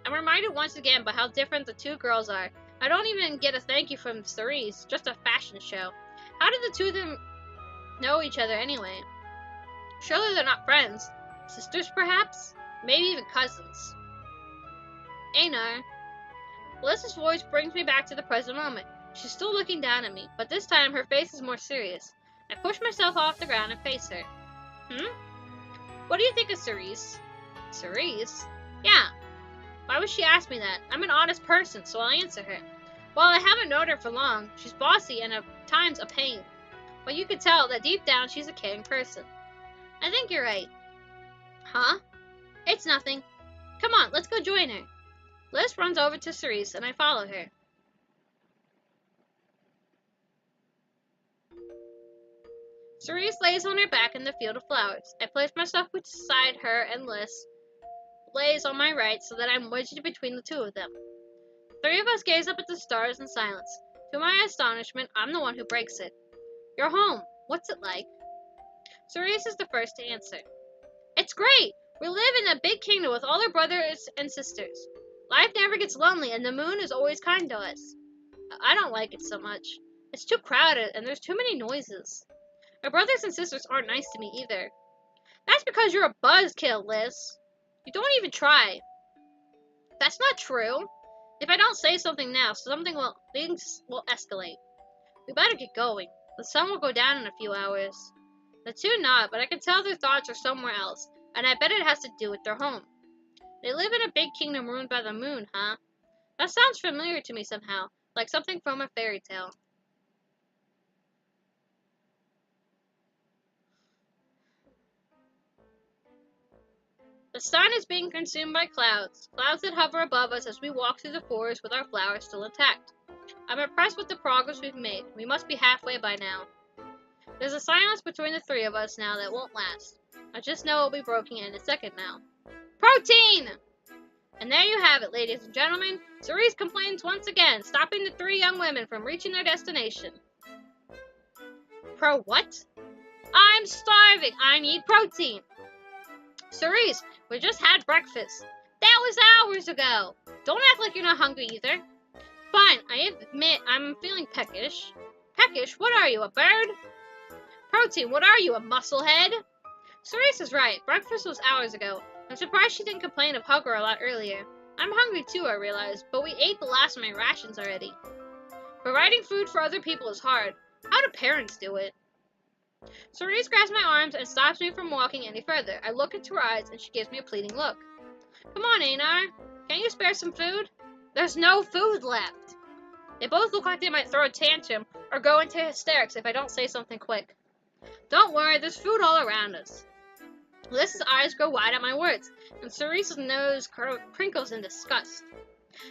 I'm reminded once again by how different the two girls are. I don't even get a thank you from Cerise, just a fashion show. How did the two of them know each other anyway? Surely they're not friends. Sisters, perhaps? Maybe even cousins. Einar. Bliss's voice brings me back to the present moment. She's still looking down at me, but this time her face is more serious. I push myself off the ground and face her. What do you think of Cerise? Cerise? Yeah. Why would she ask me that? I'm an honest person, so I'll answer her. Well, I haven't known her for long. She's bossy and at times a pain. But you could tell that deep down she's a caring person. I think you're right. Huh? It's nothing. Come on, let's go join her. Liz runs over to Cerise and I follow her. Cerise lays on her back in the field of flowers. I place myself beside her and Liz lays on my right so that I'm wedged between the two of them. Three of us gaze up at the stars in silence. To my astonishment, I'm the one who breaks it. You're home. What's it like? Cerise is the first to answer. It's great! We live in a big kingdom with all our brothers and sisters. Life never gets lonely, and the moon is always kind to us. I don't like it so much. It's too crowded, and there's too many noises. My brothers and sisters aren't nice to me either. That's because you're a buzzkill, Liz. You don't even try. That's not true. If I don't say something now, things will escalate. We better get going. The sun will go down in a few hours. The two nod, but I can tell their thoughts are somewhere else, and I bet it has to do with their home. They live in a big kingdom ruled by the moon, huh? That sounds familiar to me somehow, like something from a fairy tale. The sun is being consumed by clouds that hover above us as we walk through the forest with our flowers still intact. I'm impressed with the progress we've made. We must be halfway by now. There's a silence between the three of us now that won't last. I just know it'll be broken in a second now. Protein! And there you have it, ladies and gentlemen. Cerise complains once again, stopping the three young women from reaching their destination. What? I'm starving. I need protein. Cerise, we just had breakfast. That was hours ago. Don't act like you're not hungry either. Fine, I admit I'm feeling peckish. Peckish? What are you, a bird? Protein, what are you, a musclehead? Cerise is right. Breakfast was hours ago. I'm surprised she didn't complain of hunger a lot earlier. I'm hungry too, I realize, but we ate the last of my rations already. Providing food for other people is hard. How do parents do it? Cerise grabs my arms and stops me from walking any further. I look into her eyes and she gives me a pleading look. Come on, Einar. Can't you spare some food? There's no food left. They both look like they might throw a tantrum or go into hysterics if I don't say something quick. Don't worry, there's food all around us. Liz's eyes grow wide at my words, and Cerise's nose crinkles in disgust.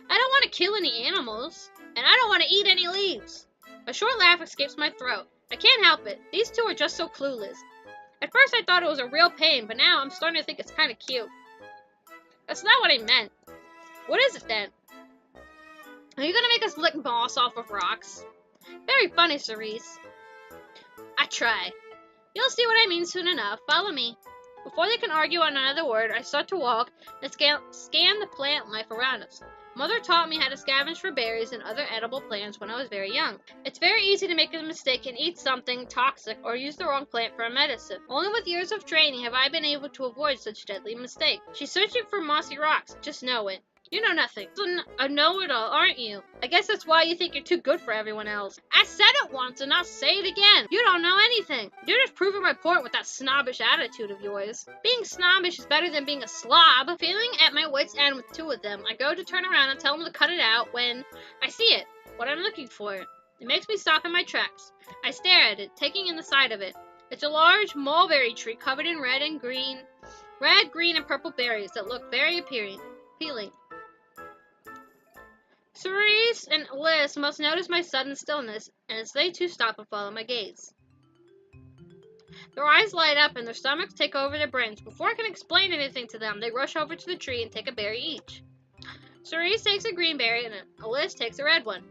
I don't want to kill any animals, and I don't want to eat any leaves. A short laugh escapes my throat. I can't help it. These two are just so clueless. At first I thought it was a real pain, but now I'm starting to think it's kind of cute. That's not what I meant. What is it then? Are you gonna make us lick moss off of rocks? Very funny, Cerise. I try. You'll see what I mean soon enough. Follow me. Before they can argue on another word, I start to walk and scan the plant life around us. Mother taught me how to scavenge for berries and other edible plants when I was very young. It's very easy to make a mistake and eat something toxic or use the wrong plant for a medicine. Only with years of training have I been able to avoid such deadly mistakes. She's searching for mossy rocks. Just know it. You know nothing. A know-it-all, aren't you? I guess that's why you think you're too good for everyone else. I said it once and I'll say it again. You don't know anything. You're just proving my point with that snobbish attitude of yours. Being snobbish is better than being a slob. Feeling at my wit's end with two of them, I go to turn around and tell them to cut it out when I see it. What I'm looking for. It makes me stop in my tracks. I stare at it, taking in the side of it. It's a large mulberry tree covered in red, green, and purple berries that look very appealing. Cerise and Liz must notice my sudden stillness, as they too stop and follow my gaze. Their eyes light up and their stomachs take over their brains. Before I can explain anything to them, they rush over to the tree and take a berry each. Cerise takes a green berry and Liz takes a red one.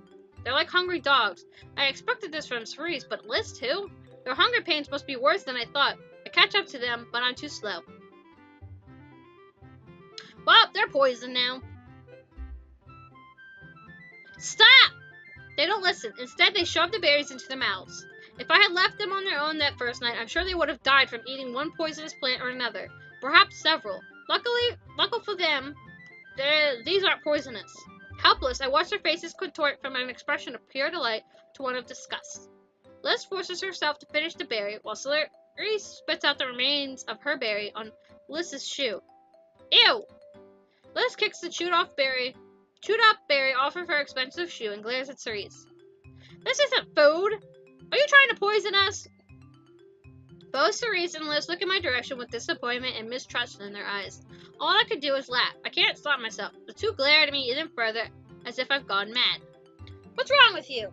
They're like hungry dogs. I expected this from Cerise, but Liz too? Their hunger pains must be worse than I thought. I catch up to them, but I'm too slow. Well, they're poisoned now. Stop! They don't listen. Instead, they shove the berries into their mouths. If I had left them on their own that first night, I'm sure they would have died from eating one poisonous plant or another. Perhaps several. Luckily for them, these aren't poisonous. Helpless, I watch their faces contort from an expression of pure delight to one of disgust. Liz forces herself to finish the berry, while Cerise spits out the remains of her berry on Liz's shoe. Ew! Liz kicks the chewed up berry off of her expensive shoe and glares at Cerise. This isn't food! Are you trying to poison us? Both Cerise and Liz look in my direction with disappointment and mistrust in their eyes. All I could do is laugh. I can't stop myself. The two glare at me even further, as if I've gone mad. What's wrong with you?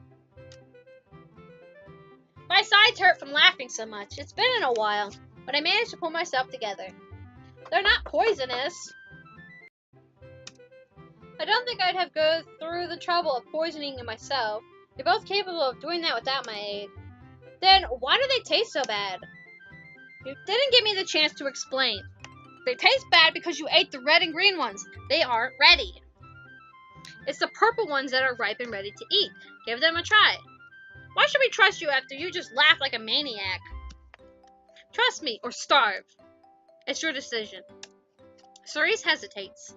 My sides hurt from laughing so much. It's been a while, but I managed to pull myself together. They're not poisonous. I don't think I'd have gone through the trouble of poisoning them myself. You're both capable of doing that without my aid. Then, why do they taste so bad? You didn't give me the chance to explain. They taste bad because you ate the red and green ones. They aren't ready. It's the purple ones that are ripe and ready to eat. Give them a try. Why should we trust you after you just laugh like a maniac? Trust me, or starve. It's your decision. Cerise hesitates,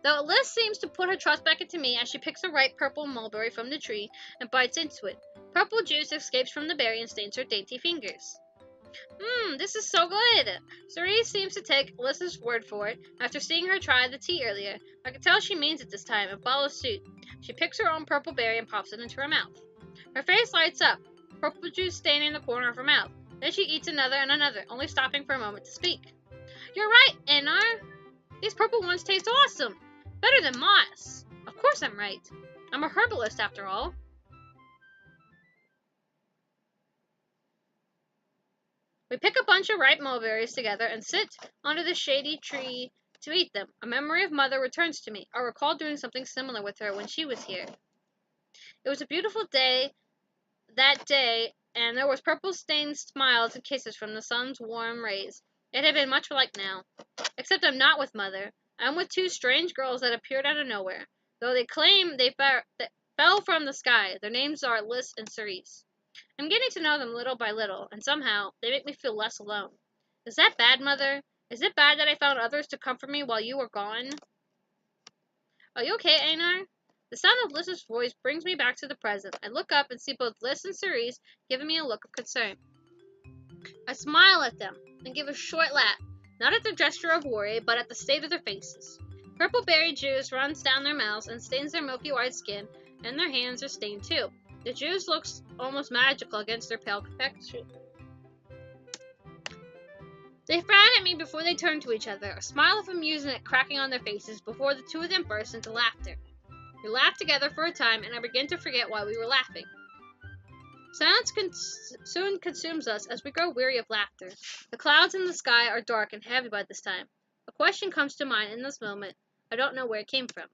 though Liz seems to put her trust back into me as she picks a ripe purple mulberry from the tree and bites into it. Purple juice escapes from the berry and stains her dainty fingers. This is so good! Cerise seems to take Liz's word for it after seeing her try the tea earlier. I can tell she means it this time and follows suit. She picks her own purple berry and pops it into her mouth. Her face lights up, purple juice staining the corner of her mouth. Then she eats another and another, only stopping for a moment to speak. You're right, Einar! These purple ones taste awesome! Better than moss! Of course I'm right. I'm a herbalist after all. We pick a bunch of ripe mulberries together and sit under the shady tree to eat them. A memory of Mother returns to me. I recall doing something similar with her when she was here. It was a beautiful day that day, and there was purple-stained smiles and kisses from the sun's warm rays. It had been much like now. Except I'm not with Mother. I'm with two strange girls that appeared out of nowhere. Though they claim they fell from the sky, their names are Ailis and Cerise. I'm getting to know them little by little, and somehow they make me feel less alone. Is that bad, Mother? Is it bad that I found others to comfort me while you were gone? Are you okay, Einar? The sound of Liz's voice brings me back to the present. I look up and see both Liz and Cerise giving me a look of concern. I smile at them and give a short laugh, not at their gesture of worry, but at the state of their faces. Purple berry juice runs down their mouths and stains their milky white skin, and their hands are stained too. The juice looks almost magical against their pale complexion. They frown at me before they turn to each other, a smile of amusement cracking on their faces before the two of them burst into laughter. We laugh together for a time, and I begin to forget why we were laughing. Silence soon consumes us as we grow weary of laughter. The clouds in the sky are dark and heavy by this time. A question comes to mind in this moment. I don't know where it came from,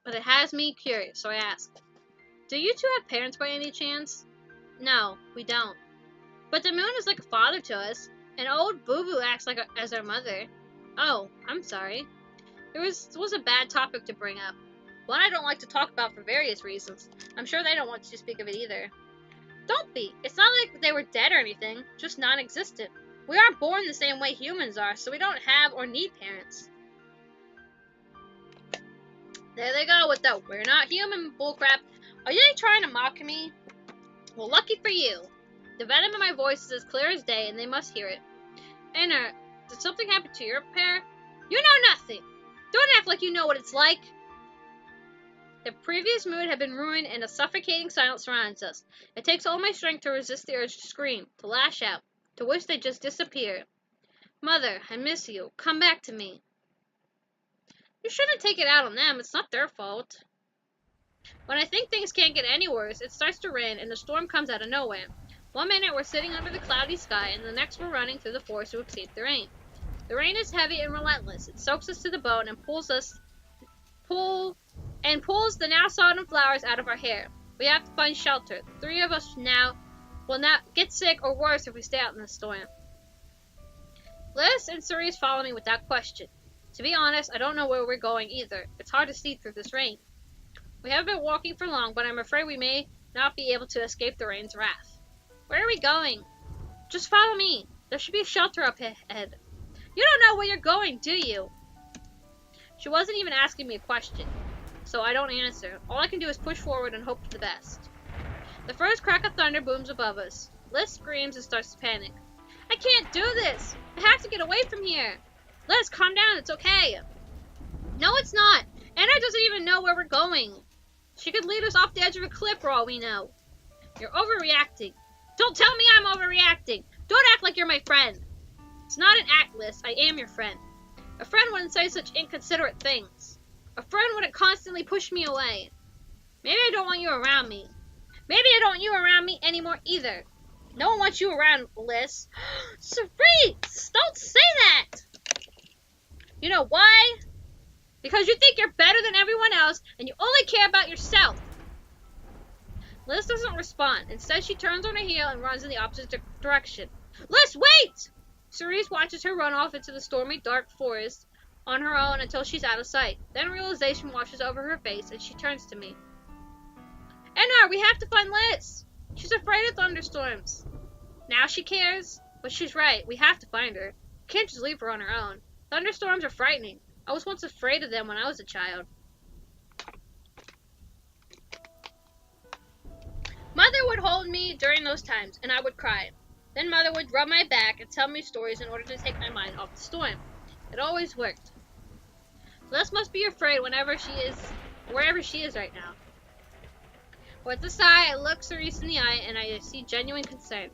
but it has me curious, so I ask. Do you two have parents by any chance? No, we don't. But the moon is like a father to us, and old Boo-Boo acts as our mother. Oh, I'm sorry. It was a bad topic to bring up. One I don't like to talk about for various reasons. I'm sure they don't want to speak of it either. Don't be. It's not like they were dead or anything, just non-existent. We aren't born the same way humans are, so we don't have or need parents. There they go with the "we're not human" bullcrap. Are they trying to mock me? Well, lucky for you. The venom in my voice is as clear as day, and they must hear it. Einar, did something happen to your pair? You know nothing. Don't act like you know what it's like. The previous mood had been ruined, and a suffocating silence surrounds us. It takes all my strength to resist the urge to scream, to lash out, to wish they'd just disappear. Mother, I miss you. Come back to me. You shouldn't take it out on them. It's not their fault. When I think things can't get any worse, it starts to rain, and the storm comes out of nowhere. One minute we're sitting under the cloudy sky, and the next we're running through the forest to escape the rain. The rain is heavy and relentless. It soaks us to the bone and pulls the now sodden flowers out of our hair. We have to find shelter. The three of us will not get sick or worse if we stay out in the storm. Liz and Cerise follow me without question. To be honest, I don't know where we're going either. It's hard to see through this rain. We haven't been walking for long, but I'm afraid we may not be able to escape the rain's wrath. Where are we going? Just follow me. There should be a shelter up ahead. You don't know where you're going, do you? She wasn't even asking me a question, so I don't answer. All I can do is push forward and hope for the best. The first crack of thunder booms above us. Liz screams and starts to panic. I can't do this! I have to get away from here! Liz, calm down, it's okay! No, it's not! Einar doesn't even know where we're going! She could lead us off the edge of a cliff for all we know. You're overreacting. Don't tell me I'm overreacting! Don't act like you're my friend! It's not an act, Liz. I am your friend. A friend wouldn't say such inconsiderate things. A friend wouldn't constantly push me away. Maybe I don't want you around me. Maybe I don't want you around me anymore either. No one wants you around, Liz. Cerise! Don't say that! You know why? Because you think you're better than everyone else, and you only care about yourself. Liz doesn't respond. Instead, she turns on her heel and runs in the opposite direction. Liz, wait! Cerise watches her run off into the stormy, dark forest on her own until she's out of sight. Then realization washes over her face and she turns to me. Einar, we have to find Liz! She's afraid of thunderstorms. Now she cares? But she's right, we have to find her. We can't just leave her on her own. Thunderstorms are frightening. I was once afraid of them when I was a child. Mother would hold me during those times, and I would cry. Then Mother would rub my back and tell me stories in order to take my mind off the storm. It always worked. Les must be afraid wherever she is right now. With a sigh, I look Cerise in the eye, and I see genuine concern.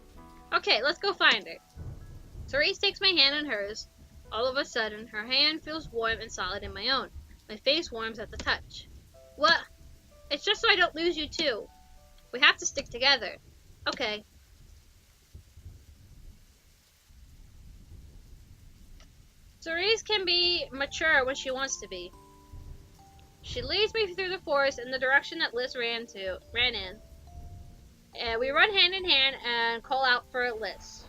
Okay, let's go find her. Cerise takes my hand in hers. All of a sudden, her hand feels warm and solid in my own. My face warms at the touch. What? It's just so I don't lose you too. We have to stick together. Okay. Cerise can be mature when she wants to be. She leads me through the forest in the direction that Liz ran in. And we run hand in hand and call out for Liz.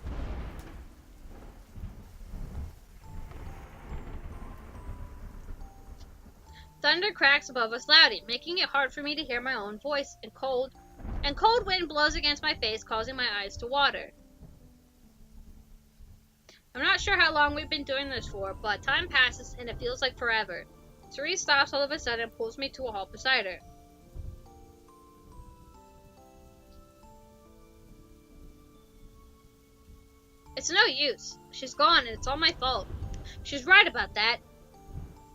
Thunder cracks above us loudly, making it hard for me to hear my own voice, and cold wind blows against my face, causing my eyes to water. I'm not sure how long we've been doing this for, but time passes and it feels like forever. Cerise stops all of a sudden and pulls me to a halt beside her. It's no use. She's gone and it's all my fault. She's right about that.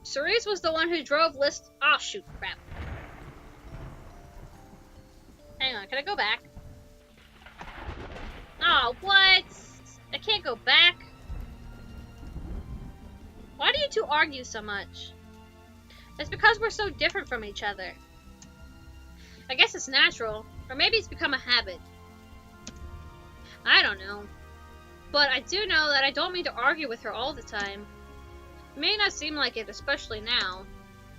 Cerise was the one who drove List. Oh, shoot, crap. Hang on, can I go back? Oh, what? I can't go back. Why do you two argue so much? It's because we're so different from each other. I guess it's natural, or maybe it's become a habit. I don't know. But I do know that I don't mean to argue with her all the time. It may not seem like it, especially now,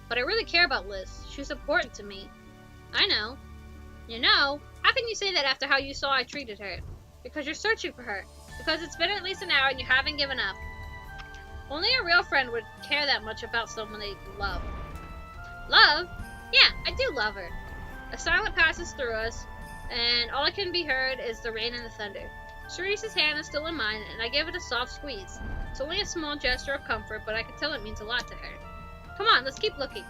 but I really care about Liz. She's important to me. I know. You know? How can you say that after how you saw I treated her? Because you're searching for her. Because it's been at least an hour and you haven't given up. Only a real friend would care that much about someone they love. Love? Yeah, I do love her. A silence passes through us, and all that can be heard is the rain and the thunder. Cerise's hand is still in mine, and I give it a soft squeeze. It's only a small gesture of comfort, but I can tell it means a lot to her. Come on, let's keep looking.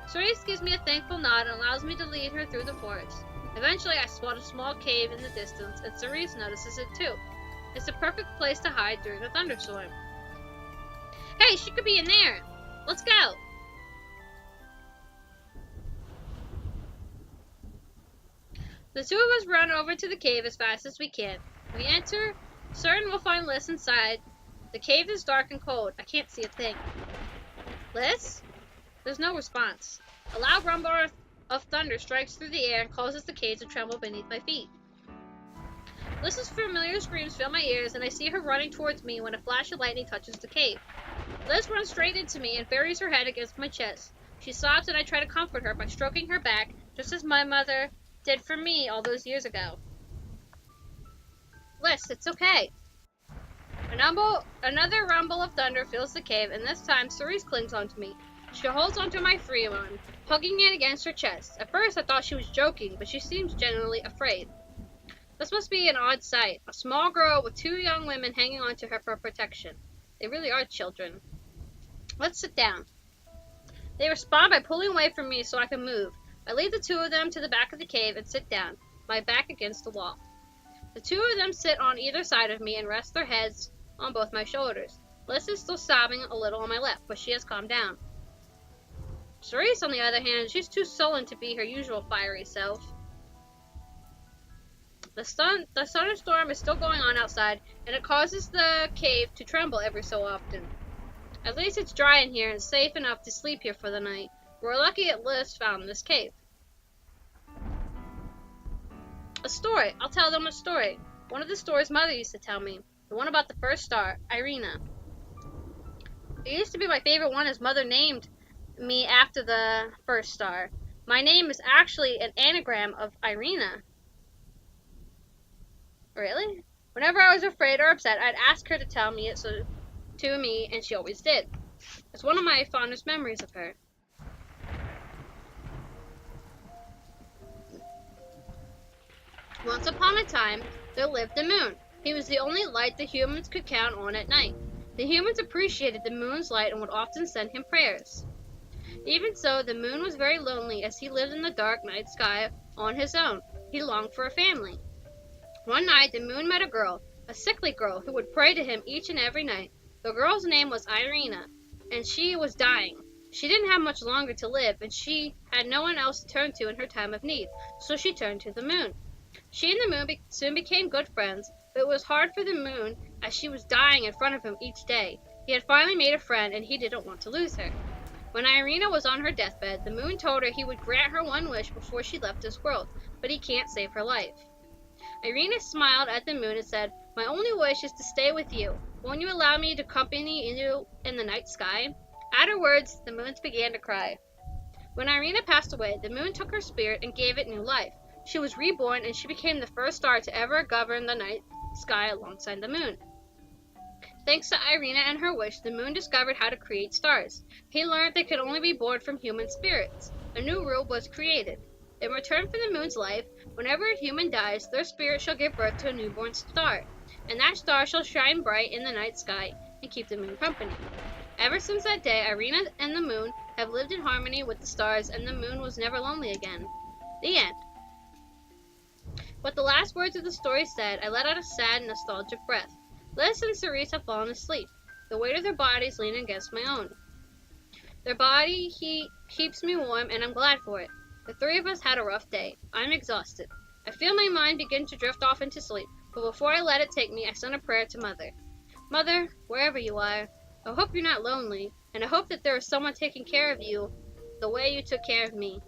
Cerise gives me a thankful nod and allows me to lead her through the forest. Eventually, I spot a small cave in the distance, and Cerise notices it too. It's the perfect place to hide during a thunderstorm. Hey, she could be in there! Let's go! The two of us run over to the cave as fast as we can. We enter, certain we'll find Liz inside. The cave is dark and cold. I can't see a thing. Liz? There's no response. A loud rumble of thunder strikes through the air and causes the cave to tremble beneath my feet. Liz's familiar screams fill my ears, and I see her running towards me when a flash of lightning touches the cave. Liz runs straight into me and buries her head against my chest. She sobs, and I try to comfort her by stroking her back, just as my mother did for me all those years ago. Liz, it's okay. Another rumble of thunder fills the cave, and this time Cerise clings onto me. She holds onto my free arm, hugging it against her chest. At first I thought she was joking, but she seems genuinely afraid. This must be an odd sight. A small girl with two young women hanging onto her for protection. They really are children. Let's sit down. They respond by pulling away from me so I can move. I lead the two of them to the back of the cave and sit down, my back against the wall. The two of them sit on either side of me and rest their heads on both my shoulders. Liz is still sobbing a little on my left, but she has calmed down. Cerise, on the other hand, she's too sullen to be her usual fiery self. The thunderstorm is still going on outside, and it causes the cave to tremble every so often. At least it's dry in here and safe enough to sleep here for the night. We're lucky that Liz found this cave. A story. I'll tell them a story. One of the stories Mother used to tell me. The one about the first star, Irina. It used to be my favorite one as Mother named me after the first star. My name is actually an anagram of Irina. Really? Whenever I was afraid or upset, I'd ask her to tell me it to me, and she always did. It's one of my fondest memories of her. Once upon a time, there lived the moon. He was the only light the humans could count on at night. The humans appreciated the moon's light and would often send him prayers. Even so, the moon was very lonely as he lived in the dark night sky on his own. He longed for a family. One night, the moon met a girl, a sickly girl, who would pray to him each and every night. The girl's name was Irina, and she was dying. She didn't have much longer to live, and she had no one else to turn to in her time of need, so she turned to the moon. She and the moon soon became good friends, but it was hard for the moon as she was dying in front of him each day. He had finally made a friend, and he didn't want to lose her. When Irina was on her deathbed, the moon told her he would grant her one wish before she left this world, but he can't save her life. Irina smiled at the moon and said, "My only wish is to stay with you. Won't you allow me to accompany you in the night sky?" At her words, the moons began to cry. When Irina passed away, the moon took her spirit and gave it new life. She was reborn, and she became the first star to ever govern the night sky alongside the moon. Thanks to Irina and her wish, the moon discovered how to create stars. He learned they could only be born from human spirits. A new rule was created. In return for the moon's life, whenever a human dies, their spirit shall give birth to a newborn star, and that star shall shine bright in the night sky and keep the moon company. Ever since that day, Irina and the moon have lived in harmony with the stars, and the moon was never lonely again. The end. With the last words of the story said, I let out a sad, nostalgic breath. Ailis and Cerise have fallen asleep. The weight of their bodies lean against my own. Their body heat keeps me warm, and I'm glad for it. The three of us had a rough day. I'm exhausted. I feel my mind begin to drift off into sleep, but before I let it take me, I send a prayer to Mother. Mother, wherever you are, I hope you're not lonely, and I hope that there is someone taking care of you the way you took care of me.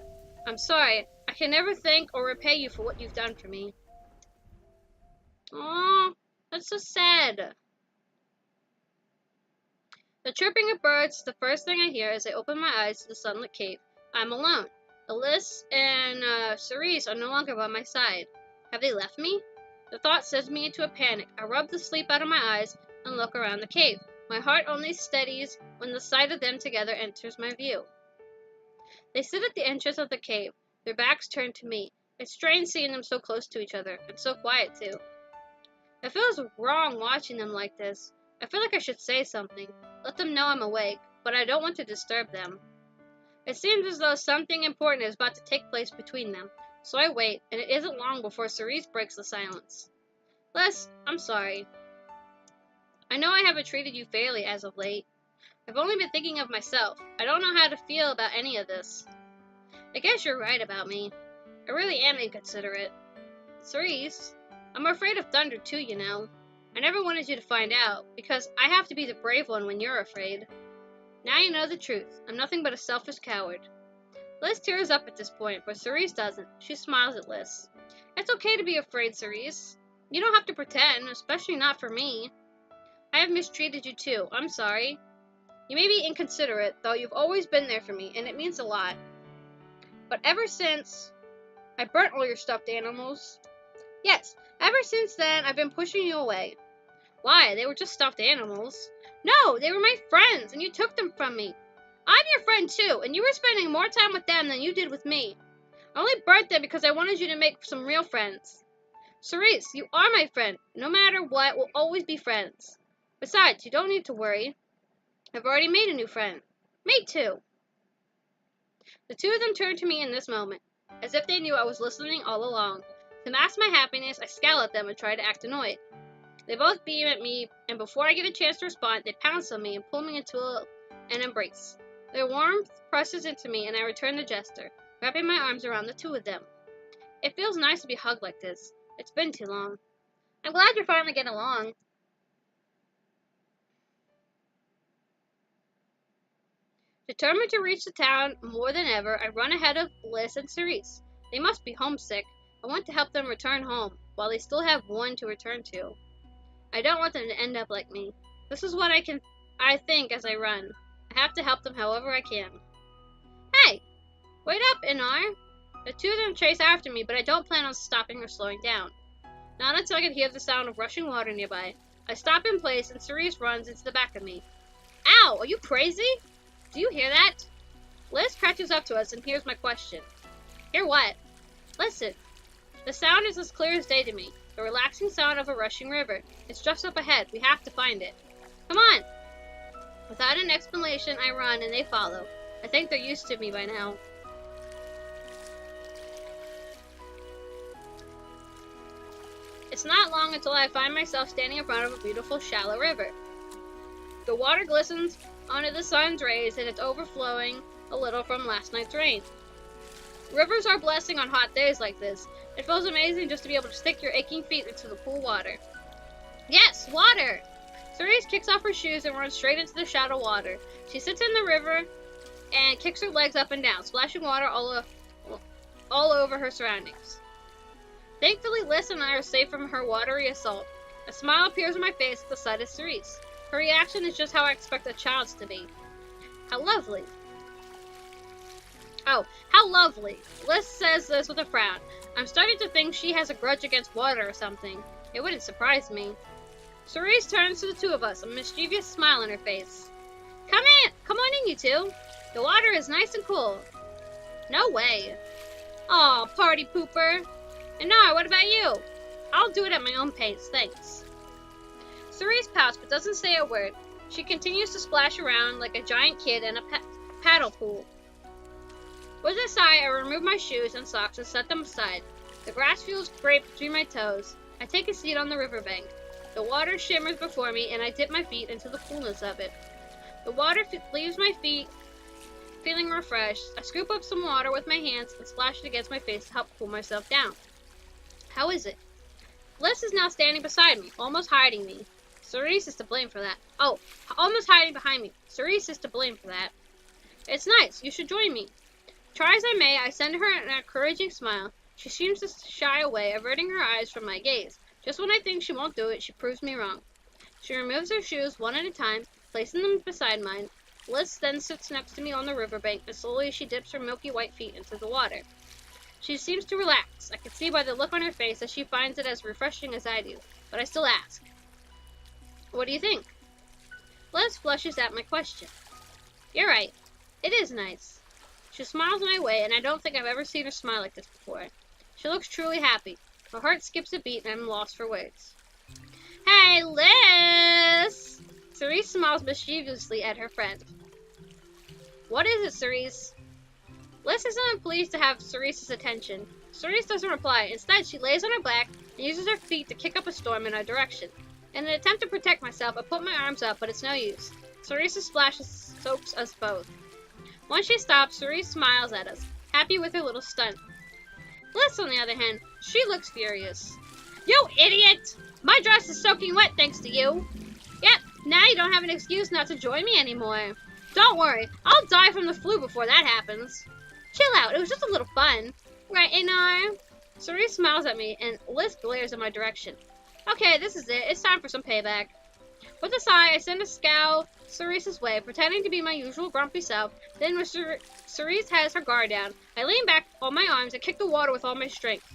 I'm sorry. I can never thank or repay you for what you've done for me. Aww, that's so sad. The chirping of birds is the first thing I hear as I open my eyes to the sunlit cave. I'm alone. Ailis and Cerise are no longer by my side. Have they left me? The thought sends me into a panic. I rub the sleep out of my eyes and look around the cave. My heart only steadies when the sight of them together enters my view. They sit at the entrance of the cave, their backs turned to me. It's strange seeing them so close to each other, and so quiet too. It feels wrong watching them like this. I feel like I should say something, let them know I'm awake, but I don't want to disturb them. It seems as though something important is about to take place between them, so I wait, and it isn't long before Cerise breaks the silence. Les, I'm sorry. I know I haven't treated you fairly as of late. I've only been thinking of myself. I don't know how to feel about any of this. I guess you're right about me. I really am inconsiderate. Cerise, I'm afraid of thunder too, you know. I never wanted you to find out, because I have to be the brave one when you're afraid. Now you know the truth. I'm nothing but a selfish coward. Liz tears up at this point, but Cerise doesn't. She smiles at Liz. It's okay to be afraid, Cerise. You don't have to pretend, especially not for me. I have mistreated you too. I'm sorry. You may be inconsiderate, though you've always been there for me, and it means a lot. But ever since I burnt all your stuffed animals, yes, ever since then I've been pushing you away. Why? They were just stuffed animals. No, they were my friends, and you took them from me. I'm your friend too, and you were spending more time with them than you did with me. I only burnt them because I wanted you to make some real friends. Cerise, you are my friend. No matter what, we'll always be friends. Besides, you don't need to worry. I've already made a new friend. Me too. The two of them turned to me in this moment, as if they knew I was listening all along. To mask my happiness, I scowl at them and try to act annoyed. They both beam at me, and before I get a chance to respond, they pounce on me and pull me into an embrace. Their warmth presses into me, and I return the gesture, wrapping my arms around the two of them. It feels nice to be hugged like this. It's been too long. I'm glad you're finally getting along. Determined to reach the town more than ever, I run ahead of Liz and Cerise. They must be homesick. I want to help them return home, while they still have one to return to. I don't want them to end up like me. This is what I think as I run. I have to help them however I can. Hey! Wait up, Einar! The two of them chase after me, but I don't plan on stopping or slowing down. Not until I can hear the sound of rushing water nearby. I stop in place, and Cerise runs into the back of me. Ow! Are you crazy? Do you hear that? Liz crouches up to us and hears my question. Hear what? Listen. The sound is as clear as day to me. The relaxing sound of a rushing river. It's just up ahead. We have to find it. Come on! Without an explanation, I run and they follow. I think they're used to me by now. It's not long until I find myself standing in front of a beautiful, shallow river. The water glistens under the sun's rays and it's overflowing a little from last night's rain. Rivers are a blessing on hot days like this. It feels amazing just to be able to stick your aching feet into the cool water. Yes, water! Cerise kicks off her shoes and runs straight into the shallow water. She sits in the river and kicks her legs up and down, splashing water all over her surroundings. Thankfully, Liz and I are safe from her watery assault. A smile appears on my face at the sight of Cerise. Her reaction is just how I expect a child's to be. How lovely. Oh, how lovely. Liz says this with a frown. I'm starting to think she has a grudge against water or something. It wouldn't surprise me. Cerise turns to the two of us, a mischievous smile on her face. Come on in, you two. The water is nice and cool. No way. Aw, party pooper. Einar, what about you? I'll do it at my own pace, thanks. Cerise pouts but doesn't say a word. She continues to splash around like a giant kid in a paddle pool. With a sigh, I remove my shoes and socks and set them aside. The grass feels great between my toes. I take a seat on the riverbank. The water shimmers before me, and I dip my feet into the coolness of it. The water leaves my feet feeling refreshed. I scoop up some water with my hands and splash it against my face to help cool myself down. How is it? Liz is now standing beside me, almost hiding me. Cerise is to blame for that. Oh, almost hiding behind me. Cerise is to blame for that. It's nice. You should join me. Try as I may, I send her an encouraging smile. She seems to shy away, averting her eyes from my gaze. Just when I think she won't do it, she proves me wrong. She removes her shoes one at a time, placing them beside mine. Liz then sits next to me on the riverbank, and slowly she dips her milky white feet into the water. She seems to relax. I can see by the look on her face that she finds it as refreshing as I do, but I still ask. What do you think? Liz flushes at my question. You're right. It is nice. She smiles my way, and I don't think I've ever seen her smile like this before. She looks truly happy. My heart skips a beat, and I'm lost for words. Hey, Liz! Cerise smiles mischievously at her friend. What is it, Cerise? Liz isn't pleased to have Cerise's attention. Cerise doesn't reply. Instead, she lays on her back and uses her feet to kick up a storm in our direction. In an attempt to protect myself, I put my arms up, but it's no use. Cerise's splashes soaks us both. Once she stops, Cerise smiles at us, happy with her little stunt. Liz, on the other hand, she looks furious. You idiot! My dress is soaking wet thanks to you. Yep, now you don't have an excuse not to join me anymore. Don't worry, I'll die from the flu before that happens. Chill out, it was just a little fun. Right, Einar? Cerise smiles at me, and Liz glares in my direction. Okay, this is it. It's time for some payback. With a sigh, I send a scowl Cerise's way, pretending to be my usual grumpy self. Then when Cerise has her guard down, I lean back on my arms and kick the water with all my strength.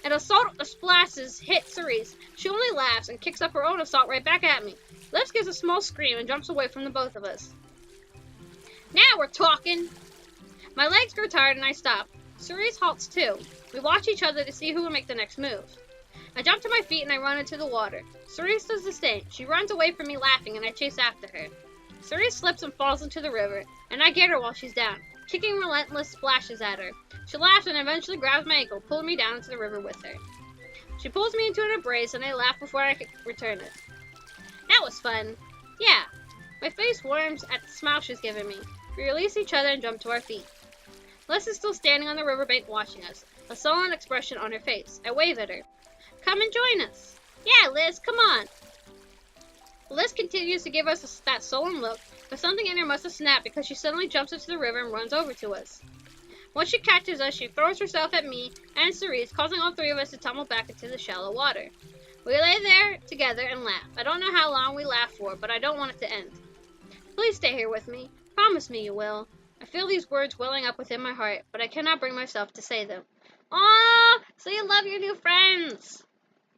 An assault of splashes hit Cerise. She only laughs and kicks up her own assault right back at me. Liz gives a small scream and jumps away from the both of us. Now we're talking! My legs grow tired and I stop. Cerise halts too. We watch each other to see who will make the next move. I jump to my feet and I run into the water. Cerise does the same. She runs away from me laughing and I chase after her. Cerise slips and falls into the river, and I get her while she's down, kicking relentless splashes at her. She laughs and eventually grabs my ankle, pulling me down into the river with her. She pulls me into an embrace and I laugh before I can return it. That was fun. Yeah. My face warms at the smile she's giving me. We release each other and jump to our feet. Liz is still standing on the riverbank watching us, a sullen expression on her face. I wave at her. Come and join us. Yeah, Liz, come on. Liz continues to give us that sullen look, but something in her must have snapped because she suddenly jumps into the river and runs over to us. Once she catches us, she throws herself at me and Cerise, causing all three of us to tumble back into the shallow water. We lay there together and laugh. I don't know how long we laugh for, but I don't want it to end. Please stay here with me. Promise me you will. I feel these words welling up within my heart, but I cannot bring myself to say them. Aww, so you love your new friends.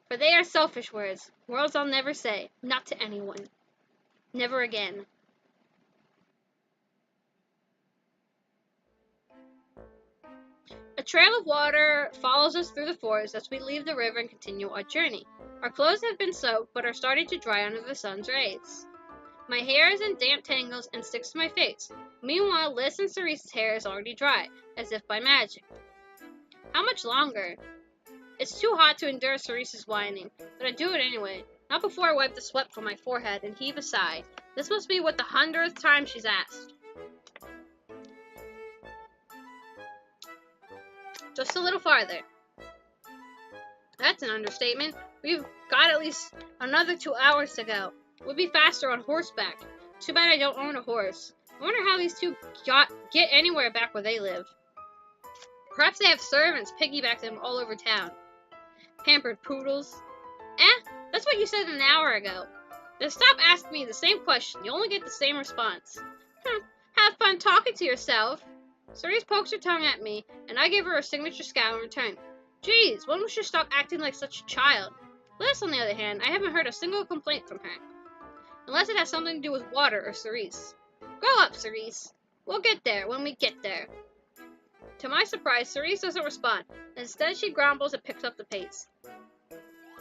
For they are selfish words I'll never say, not to anyone. Never again. trail of water follows us through the forest as we leave the river and continue our journey. Our clothes have been soaked but are starting to dry under the sun's rays. My hair is in damp tangles and sticks to my face. Meanwhile, Liz and Cerise's hair is already dry, as if by magic. How much longer? It's too hot to endure Cerise's whining, but I do it anyway. Not before I wipe the sweat from my forehead and heave a sigh. This must be what the 100th time she's asked. Just a little farther. That's an understatement. We've got at least another 2 hours to go. We'll be faster on horseback. Too bad I don't own a horse. I wonder how these two get anywhere back where they live. Perhaps they have servants piggyback them all over town. Pampered poodles. That's what you said an hour ago. Then stop asking me the same question. You only get the same response. Have fun talking to yourself. Cerise pokes her tongue at me, and I give her a signature scowl in return. Geez, when will she stop acting like such a child? Liz, on the other hand, I haven't heard a single complaint from her. Unless it has something to do with water or Cerise. Grow up, Cerise. We'll get there when we get there. To my surprise, Cerise doesn't respond. Instead, she grumbles and picks up the pace.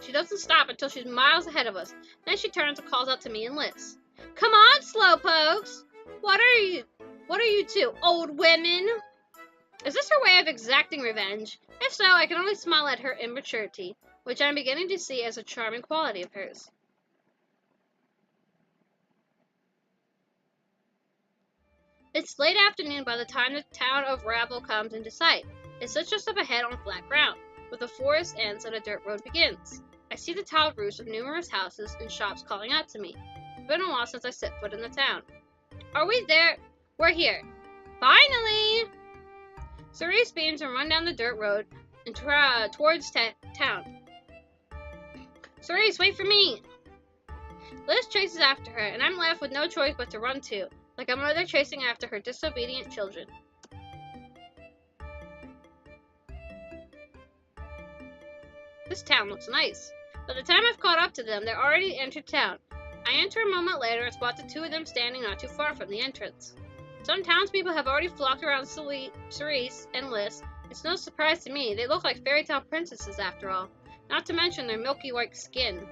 She doesn't stop until she's miles ahead of us. Then she turns and calls out to me and Liz. Come on, slowpokes! What are you two, old women? Is this her way of exacting revenge? If so, I can only smile at her immaturity, which I'm beginning to see as a charming quality of hers. It's late afternoon by the time the town of Ravel comes into sight. It sits just up ahead on flat ground, where the forest ends and a dirt road begins. I see the tiled roofs of numerous houses and shops calling out to me. It's been a while since I set foot in the town. Are we there? We're here. Finally! Cerise beams and run down the dirt road and towards town. Cerise, wait for me! Liz chases after her, and I'm left with no choice but to run too, like a mother chasing after her disobedient children. This town looks nice. By the time I've caught up to them, they're already entered town. I enter a moment later and spot the two of them standing not too far from the entrance. Some townspeople have already flocked around Cerise and Liz. It's no surprise to me. They look like fairy tale princesses after all, not to mention their milky white skin.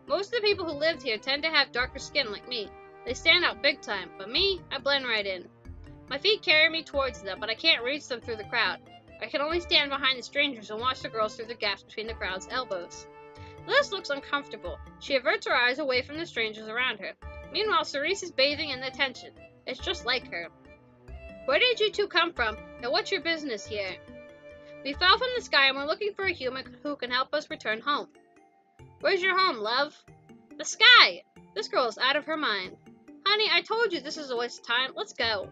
Most of the people who lived here tend to have darker skin like me. They stand out big time, but me, I blend right in. My feet carry me towards them, but I can't reach them through the crowd. I can only stand behind the strangers and watch the girls through the gaps between the crowd's elbows. Liz looks uncomfortable. She averts her eyes away from the strangers around her. Meanwhile, Cerise is bathing in the attention. It's just like her. Where did you two come from, and what's your business here? We fell from the sky and we're looking for a human who can help us return home. Where's your home, love? The sky! This girl is out of her mind. Honey, I told you this is a waste of time. Let's go.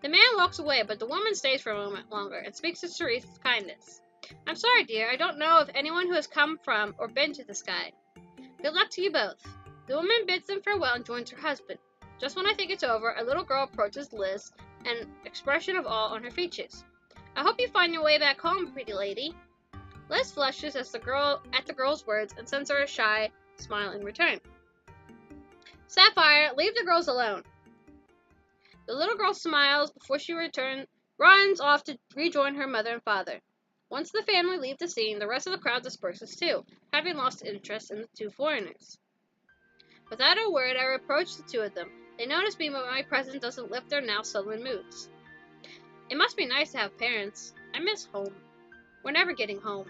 The man walks away, but the woman stays for a moment longer and speaks to Cerise with kindness. I'm sorry, dear. I don't know of anyone who has come from or been to the sky. Good luck to you both. The woman bids them farewell and joins her husband. Just when I think it's over, a little girl approaches Liz, an expression of awe on her features. I hope you find your way back home, pretty lady. Liz flushes at the girl's words and sends her a shy smile in return. Sapphire, leave the girls alone. The little girl smiles before she runs off to rejoin her mother and father. Once the family leave the scene, the rest of the crowd disperses too, having lost interest in the two foreigners. Without a word, I reproach the two of them. They notice me, but my presence doesn't lift their now sullen moods. It must be nice to have parents. I miss home. We're never getting home.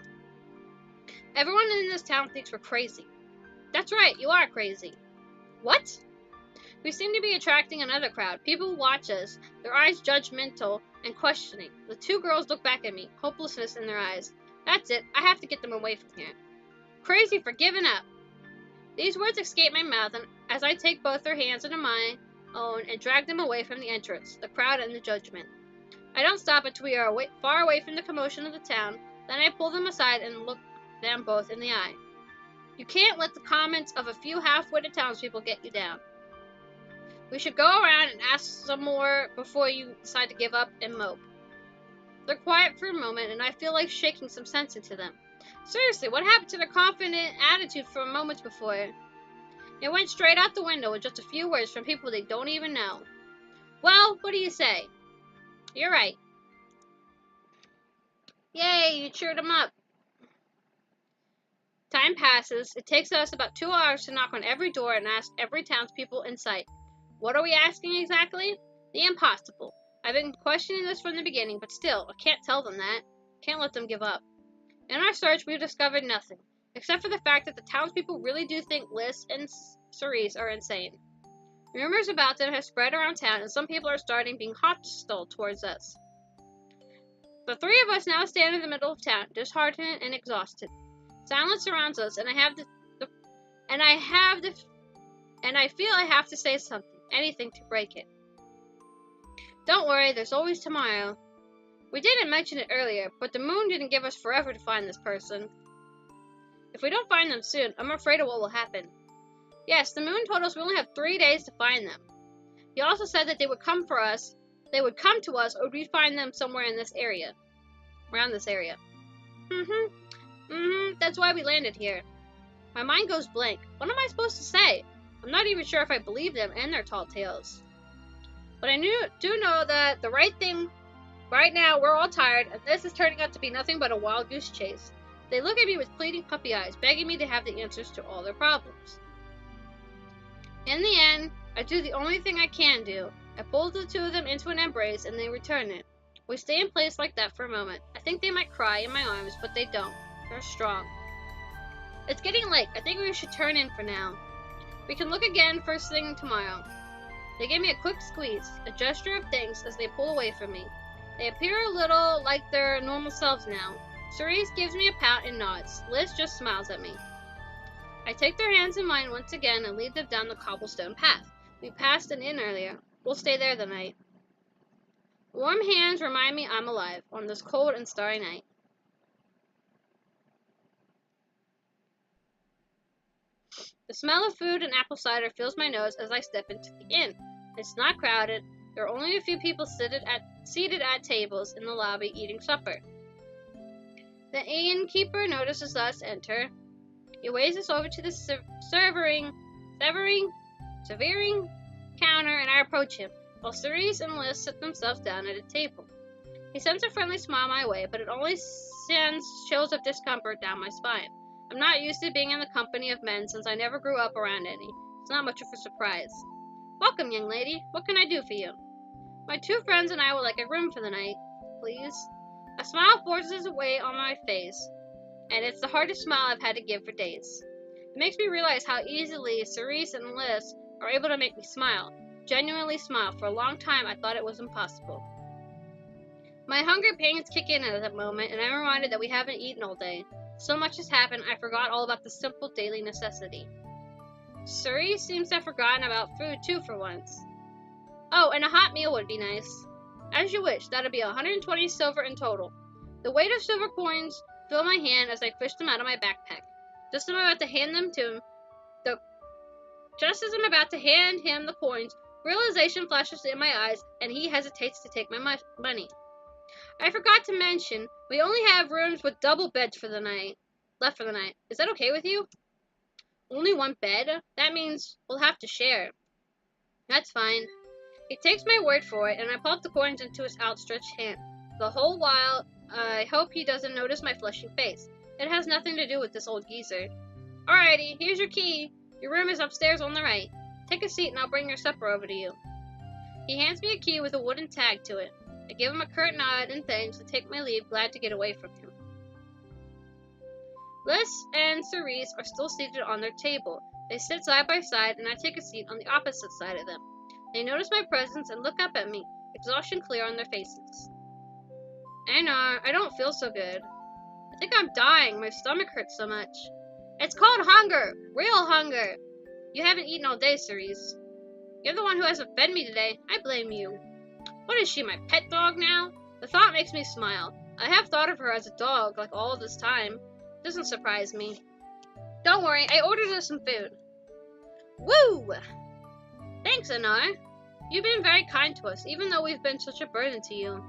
Everyone in this town thinks we're crazy. That's right, you are crazy. What? We seem to be attracting another crowd. People watch us, their eyes judgmental and questioning. The two girls look back at me, hopelessness in their eyes. That's it, I have to get them away from here. Crazy for giving up. These words escape my mouth as I take both their hands into my own and drag them away from the entrance, the crowd, and the judgment. I don't stop until we are far away from the commotion of the town. Then I pull them aside and look them both in the eye. You can't let the comments of a few half-witted townspeople get you down. We should go around and ask some more before you decide to give up and mope. They're quiet for a moment, and I feel like shaking some sense into them. Seriously, what happened to their confident attitude from moments before? It went straight out the window with just a few words from people they don't even know. Well, what do you say? You're right. Yay, you cheered him up. Time passes. It takes us about 2 hours to knock on every door and ask every townspeople in sight. What are we asking exactly? The impossible. I've been questioning this from the beginning, but still, I can't tell them that. Can't let them give up. In our search, we've discovered nothing, except for the fact that the townspeople really do think Liz and Cerise are insane. Rumors about them have spread around town, and some people are starting being hostile towards us. The three of us now stand in the middle of town, disheartened and exhausted. Silence surrounds us, and I feel I have to say something, anything to break it. Don't worry, there's always tomorrow. We didn't mention it earlier, but the moon didn't give us forever to find this person. If we don't find them soon, I'm afraid of what will happen. Yes, the moon told us we only have 3 days to find them. He also said that they would come to us, or we'd find them somewhere in this area. Around this area. That's why we landed here. My mind goes blank. What am I supposed to say? I'm not even sure if I believe them and their tall tales. But I do know that the right thing. Right now, we're all tired, and this is turning out to be nothing but a wild goose chase. They look at me with pleading puppy eyes, begging me to have the answers to all their problems. In the end, I do the only thing I can do. I pull the two of them into an embrace, and they return it. We stay in place like that for a moment. I think they might cry in my arms, but they don't. They're strong. It's getting late. I think we should turn in for now. We can look again first thing tomorrow. They give me a quick squeeze, a gesture of thanks as they pull away from me. They appear a little like their normal selves now. Cerise gives me a pout and nods. Liz just smiles at me. I take their hands in mine once again and lead them down the cobblestone path. We passed an inn earlier. We'll stay there the night. Warm hands remind me I'm alive on this cold and starry night. The smell of food and apple cider fills my nose as I step into the inn. It's not crowded. There are only a few people seated at tables in the lobby eating supper. The innkeeper notices us enter. He waves us over to the serving counter, and I approach him, while Cerise and Liz sit themselves down at a table. He sends a friendly smile my way, but it only sends chills of discomfort down my spine. I'm not used to being in the company of men since I never grew up around any. It's not much of a surprise. Welcome, young lady. What can I do for you? My two friends and I would like a room for the night, please. A smile forces its way on my face, and it's the hardest smile I've had to give for days. It makes me realize how easily Cerise and Liz are able to make me smile. Genuinely smile. For a long time, I thought it was impossible. My hunger pains kick in at that moment, and I'm reminded that we haven't eaten all day. So much has happened, I forgot all about the simple daily necessity. Cerise seems to have forgotten about food too for once. Oh, and a hot meal would be nice. As you wish. That'll be 120 silver in total. The weight of silver coins fill my hand as I fish them out of my backpack. Just as I'm about to hand him the coins, realization flashes in my eyes, and he hesitates to take my money. I forgot to mention, we only have rooms with double beds left for the night. Is that okay with you? Only one bed? That means we'll have to share. That's fine. He takes my word for it, and I pop the coins into his outstretched hand. The whole while, I hope he doesn't notice my flushy face. It has nothing to do with this old geezer. Alrighty, here's your key. Your room is upstairs on the right. Take a seat and I'll bring your supper over to you. He hands me a key with a wooden tag to it. I give him a curt nod and thanks and take my leave, glad to get away from him. Liz and Cerise are still seated on their table. They sit side by side, and I take a seat on the opposite side of them. They notice my presence and look up at me, exhaustion clear on their faces. Einar, I don't feel so good. I think I'm dying. My stomach hurts so much. It's called hunger. Real hunger. You haven't eaten all day, Cerise. You're the one who hasn't fed me today. I blame you. What is she, my pet dog now? The thought makes me smile. I have thought of her as a dog, like all this time. Doesn't surprise me. Don't worry, I ordered us some food. Woo! Thanks, Einar. You've been very kind to us, even though we've been such a burden to you.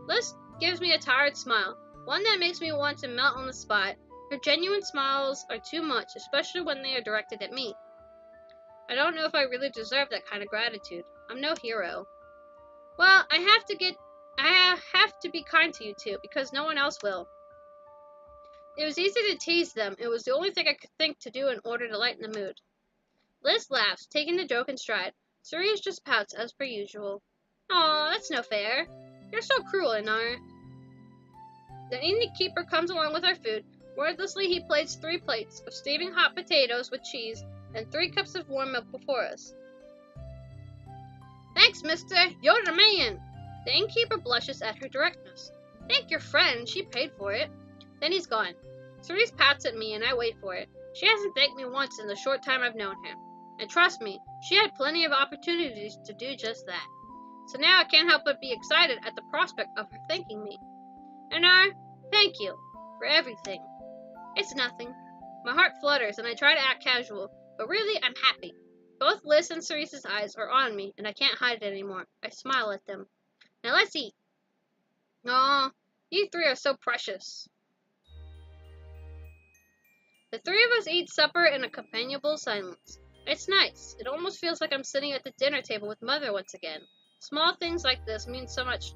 Liz gives me a tired smile, one that makes me want to melt on the spot. Her genuine smiles are too much, especially when they are directed at me. I don't know if I really deserve that kind of gratitude. I'm no hero. Well, I have to be kind to you two, because no one else will. It was easy to tease them. It was the only thing I could think to do in order to lighten the mood. Liz laughs, taking the joke in stride. Cerise just pouts as per usual. Aw, that's no fair. You're so cruel, Einar. The innkeeper comes along with our food. Wordlessly, he plates 3 plates of steaming hot potatoes with cheese and 3 cups of warm milk before us. Thanks, mister. You're the man. The innkeeper blushes at her directness. Thank your friend. She paid for it. Then he's gone. Cerise pats at me and I wait for it. She hasn't thanked me once in the short time I've known her. And trust me, she had plenty of opportunities to do just that. So now I can't help but be excited at the prospect of her thanking me. Einar, thank you for everything. It's nothing. My heart flutters and I try to act casual, but really I'm happy. Both Liz and Cerise's eyes are on me and I can't hide it anymore. I smile at them. Now let's eat. Aw, you 3 are so precious. The 3 of us eat supper in a companionable silence. It's nice. It almost feels like I'm sitting at the dinner table with Mother once again. Small things like this mean so much.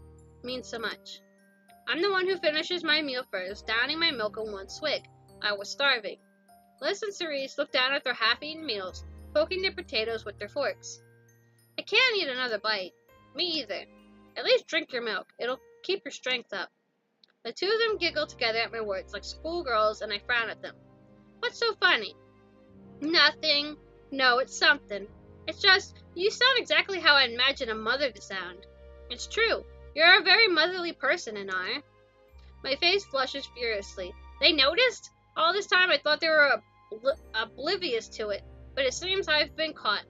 I'm the one who finishes my meal first, downing my milk in 1 swig. I was starving. Liz and Cerise look down at their half-eaten meals, poking their potatoes with their forks. I can't eat another bite. Me either. At least drink your milk. It'll keep your strength up. The 2 of them giggle together at my words like schoolgirls, and I frown at them. What's so funny? Nothing. No, it's something. It's just, you sound exactly how I imagine a mother to sound. It's true. You're a very motherly person, Einar. My face flushes furiously. They noticed? All this time I thought they were oblivious to it, but it seems I've been caught.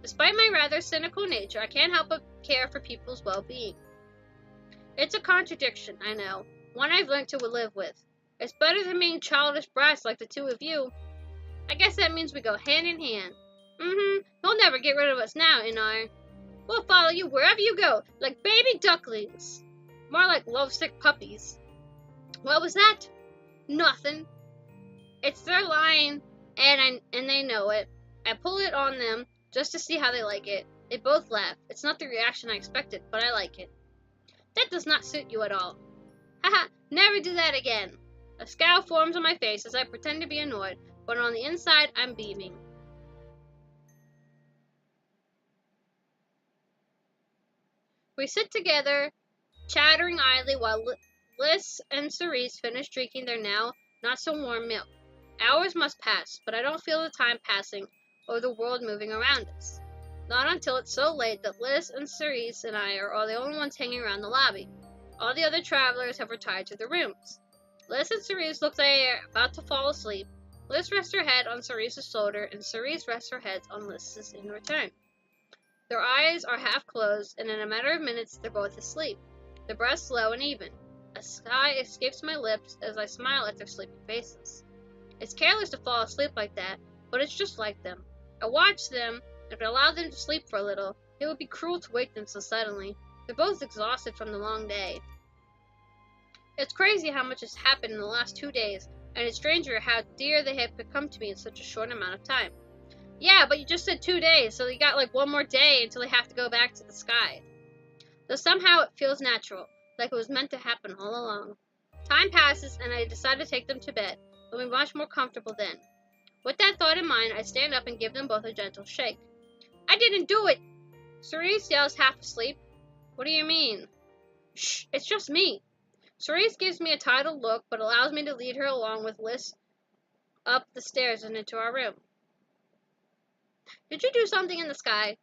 Despite my rather cynical nature, I can't help but care for people's well-being. It's a contradiction, I know. One I've learned to live with. It's better than being childish brats like the 2 of you. I guess that means we go hand in hand. You'll never get rid of us now, Einar. We'll follow you wherever you go, like baby ducklings. More like lovesick puppies. What was that? Nothing. It's their line, and they know it. I pull it on them just to see how they like it. They both laugh. It's not the reaction I expected, but I like it. That does not suit you at all. Haha, never do that again. A scowl forms on my face as I pretend to be annoyed, but on the inside, I'm beaming. We sit together, chattering idly while Liz and Cerise finish drinking their now not-so-warm milk. Hours must pass, but I don't feel the time passing or the world moving around us. Not until it's so late that Liz and Cerise and I are all the only ones hanging around the lobby. All the other travelers have retired to their rooms. Liz and Cerise look like they are about to fall asleep. Liz rests her head on Cerise's shoulder, and Cerise rests her head on Liz's in return. Their eyes are half closed, and in a matter of minutes, they're both asleep. Their breaths slow and even. A sigh escapes my lips as I smile at their sleepy faces. It's careless to fall asleep like that, but it's just like them. I watch them, and allow them to sleep for a little. It would be cruel to wake them so suddenly. They're both exhausted from the long day. It's crazy how much has happened in the last 2 days, and it's stranger how dear they have become to me in such a short amount of time. Yeah, but you just said 2 days, so you got like 1 more day until they have to go back to the sky. Though somehow it feels natural, like it was meant to happen all along. Time passes, and I decide to take them to bed. It'll be much more comfortable then. With that thought in mind, I stand up and give them both a gentle shake. I didn't do it! Cerise yells half asleep. What do you mean? Shh, it's just me. Cerise gives me a titled look, but allows me to lead her along with Liz up the stairs and into our room. Did you do something in the sky?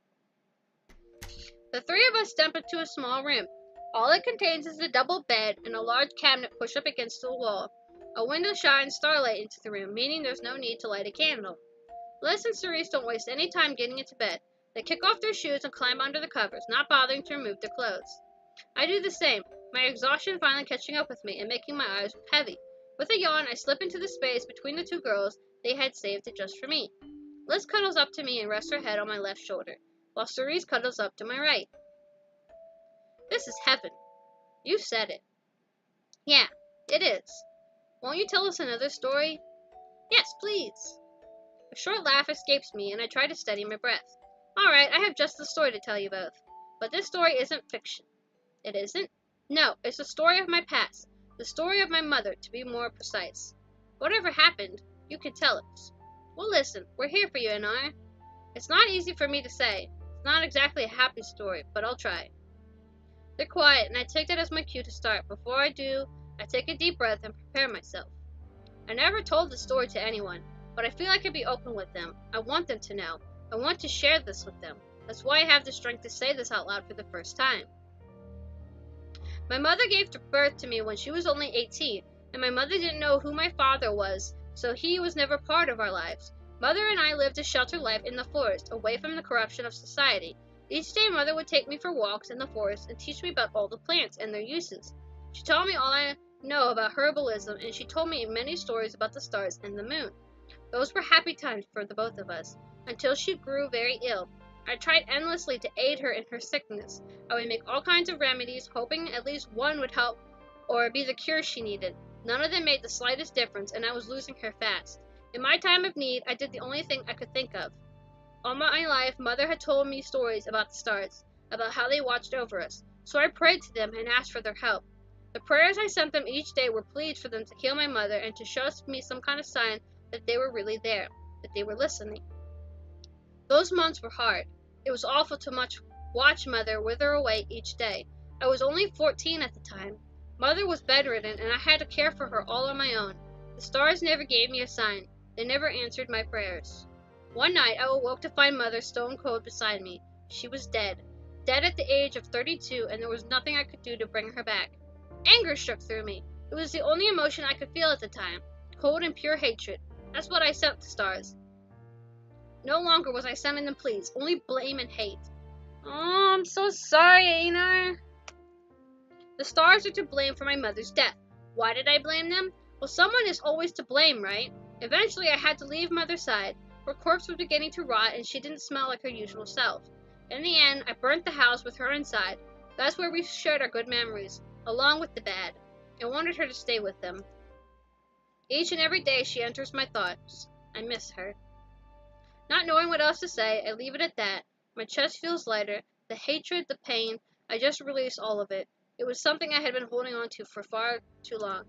The 3 of us step into a small room. All it contains is a double bed and a large cabinet pushed up against the wall. A window shines starlight into the room, meaning there's no need to light a candle. Liz and Cerise don't waste any time getting into bed. They kick off their shoes and climb under the covers, not bothering to remove their clothes. I do the same, my exhaustion finally catching up with me and making my eyes heavy. With a yawn, I slip into the space between the 2 girls they had saved it just for me. Liz cuddles up to me and rests her head on my left shoulder, while Cerise cuddles up to my right. This is heaven. You said it. Yeah, it is. Won't you tell us another story? Yes, please. A short laugh escapes me, and I try to steady my breath. All right, I have just the story to tell you both. But this story isn't fiction. It isn't? No, it's the story of my past. The story of my mother, to be more precise. Whatever happened, you can tell us. Well, listen, we're here for you, Einar. It's not easy for me to say. It's not exactly a happy story, but I'll try. They're quiet, and I take that as my cue to start. Before I do, I take a deep breath and prepare myself. I never told the story to anyone, but I feel I can be open with them. I want them to know. I want to share this with them. That's why I have the strength to say this out loud for the first time. My mother gave birth to me when she was only 18, and my mother didn't know who my father was, so he was never part of our lives. Mother and I lived a sheltered life in the forest, away from the corruption of society. Each day Mother would take me for walks in the forest and teach me about all the plants and their uses. She taught me all I know about herbalism, and she told me many stories about the stars and the moon. Those were happy times for the both of us, until she grew very ill. I tried endlessly to aid her in her sickness. I would make all kinds of remedies, hoping at least one would help or be the cure she needed. None of them made the slightest difference, and I was losing her fast. In my time of need, I did the only thing I could think of. All my life, Mother had told me stories about the stars, about how they watched over us, so I prayed to them and asked for their help. The prayers I sent them each day were pleas for them to heal my mother and to show me some kind of sign that they were really there, that they were listening. Those months were hard. It was awful to watch Mother wither away each day. I was only 14 at the time. Mother was bedridden, and I had to care for her all on my own. The stars never gave me a sign. They never answered my prayers. One night, I awoke to find Mother stone cold beside me. She was dead. Dead at the age of 32, and there was nothing I could do to bring her back. Anger shook through me. It was the only emotion I could feel at the time. Cold and pure hatred. That's what I sent the stars. No longer was I sending them pleas, only blame and hate. Oh, I'm so sorry, Einar. The stars are to blame for my mother's death. Why did I blame them? Well, someone is always to blame, right? Eventually, I had to leave Mother's side. Her corpse was beginning to rot, and she didn't smell like her usual self. In the end, I burnt the house with her inside. That's where we shared our good memories, along with the bad. I wanted her to stay with them. Each and every day, she enters my thoughts. I miss her. Not knowing what else to say, I leave it at that. My chest feels lighter. The hatred, the pain, I just released all of it. It was something I had been holding on to for far too long.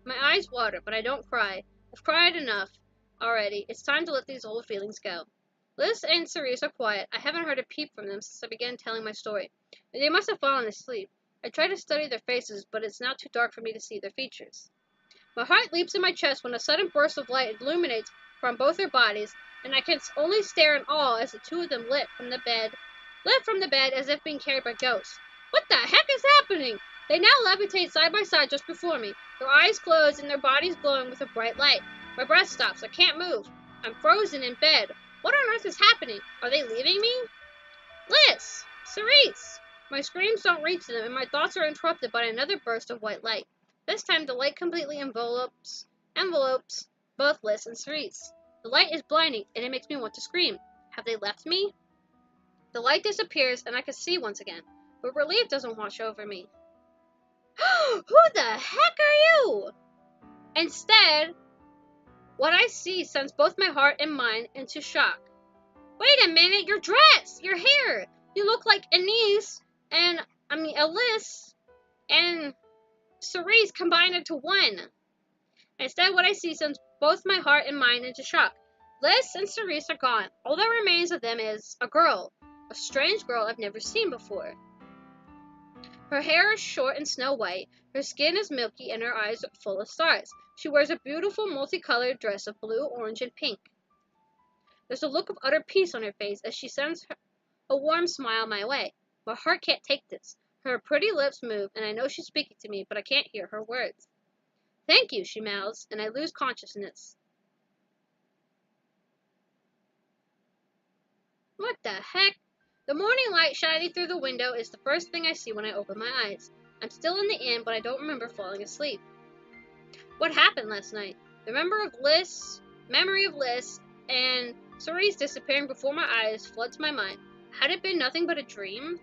My eyes water, but I don't cry. I've cried enough already. It's time to let these old feelings go. Liz and Cerise are quiet. I haven't heard a peep from them since I began telling my story. They must have fallen asleep. I try to study their faces, but it's now too dark for me to see their features. My heart leaps in my chest when a sudden burst of light illuminates from both their bodies, and I can only stare in awe as the two of them lit from the bed as if being carried by ghosts. What the heck is happening? They now levitate side by side just before me, their eyes closed and their bodies glowing with a bright light. My breath stops. I can't move. I'm frozen in bed. What on earth is happening? Are they leaving me? Liz! Cerise! My screams don't reach them, and my thoughts are interrupted by another burst of white light. This time the light completely envelopes both Liz and Cerise. The light is blinding, and it makes me want to scream. Have they left me? The light disappears, and I can see once again, but relief doesn't wash over me. Who the heck are you? Instead, what I see sends both my heart and mind into shock. Wait a minute, your dress, your hair. You look like Alice and Cerise combined into one. Instead, what I see sends both my heart and mind into shock. Liz and Cerise are gone. All that remains of them is a girl. A strange girl I've never seen before. Her hair is short and snow white, her skin is milky, and her eyes are full of stars. She wears a beautiful multicolored dress of blue, orange, and pink. There's a look of utter peace on her face as she sends a warm smile my way. My heart can't take this. Her pretty lips move, and I know she's speaking to me, but I can't hear her words. Thank you, she mouths, and I lose consciousness. What the heck? The morning light shining through the window is the first thing I see when I open my eyes. I'm still in the inn, but I don't remember falling asleep. What happened last night? The memory of Liz, and Cerise disappearing before my eyes floods my mind. Had it been nothing but a dream?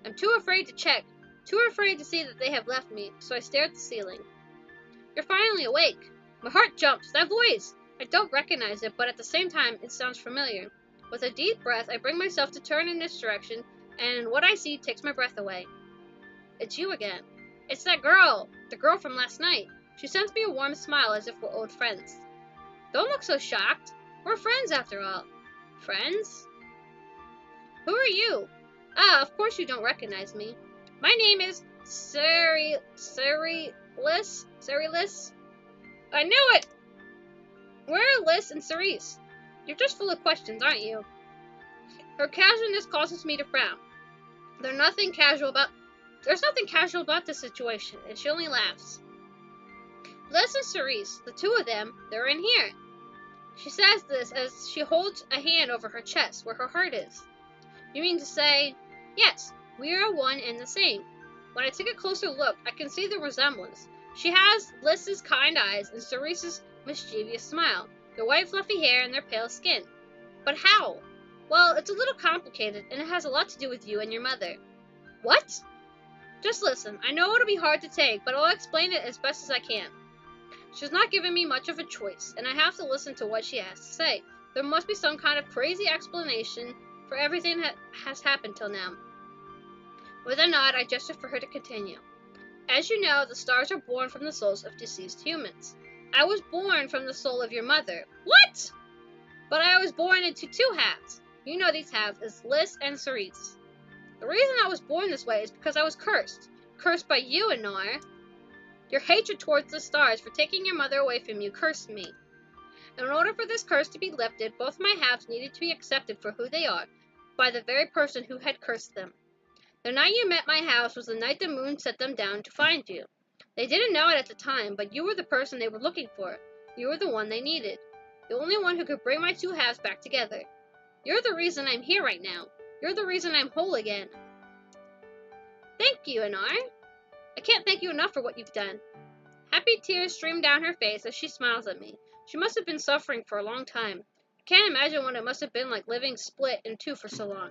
I'm too afraid to check, too afraid to see that they have left me, so I stare at the ceiling. You're finally awake. My heart jumps. That voice! I don't recognize it, but at the same time, it sounds familiar. With a deep breath, I bring myself to turn in this direction, and what I see takes my breath away. It's you again. It's that girl. The girl from last night. She sends me a warm smile as if we're old friends. Don't look so shocked. We're friends after all. Friends? Who are you? Ah, of course you don't recognize me. My name is Cerise. I knew it! Where are Liz and Cerise? You're just full of questions, aren't you? Her casualness causes me to frown. There's nothing casual about this situation, and she only laughs. Liz and Cerise, the two of them, they're in here. She says this as she holds a hand over her chest, where her heart is. You mean to say, yes, we are one and the same. When I take a closer look, I can see the resemblance. She has Liz's kind eyes and Cerise's mischievous smile, their white fluffy hair and their pale skin. But how? Well, it's a little complicated, and it has a lot to do with you and your mother. What? Just listen. I know it'll be hard to take, but I'll explain it as best as I can. She's not giving me much of a choice, and I have to listen to what she has to say. There must be some kind of crazy explanation for everything that has happened till now. With a nod, I gestured for her to continue. As you know, the stars are born from the souls of deceased humans. I was born from the soul of your mother. What? But I was born into two halves. You know these halves as Liz and Cerise. The reason I was born this way is because I was cursed. Cursed by you, Einar. Your hatred towards the stars for taking your mother away from you cursed me. In order for this curse to be lifted, both my halves needed to be accepted for who they are by the very person who had cursed them. The night you met my house was the night the moon set them down to find you. They didn't know it at the time, but you were the person they were looking for. You were the one they needed. The only one who could bring my two halves back together. You're the reason I'm here right now. You're the reason I'm whole again. Thank you, Einar. I can't thank you enough for what you've done. Happy tears stream down her face as she smiles at me. She must have been suffering for a long time. I can't imagine what it must have been like living split in two for so long.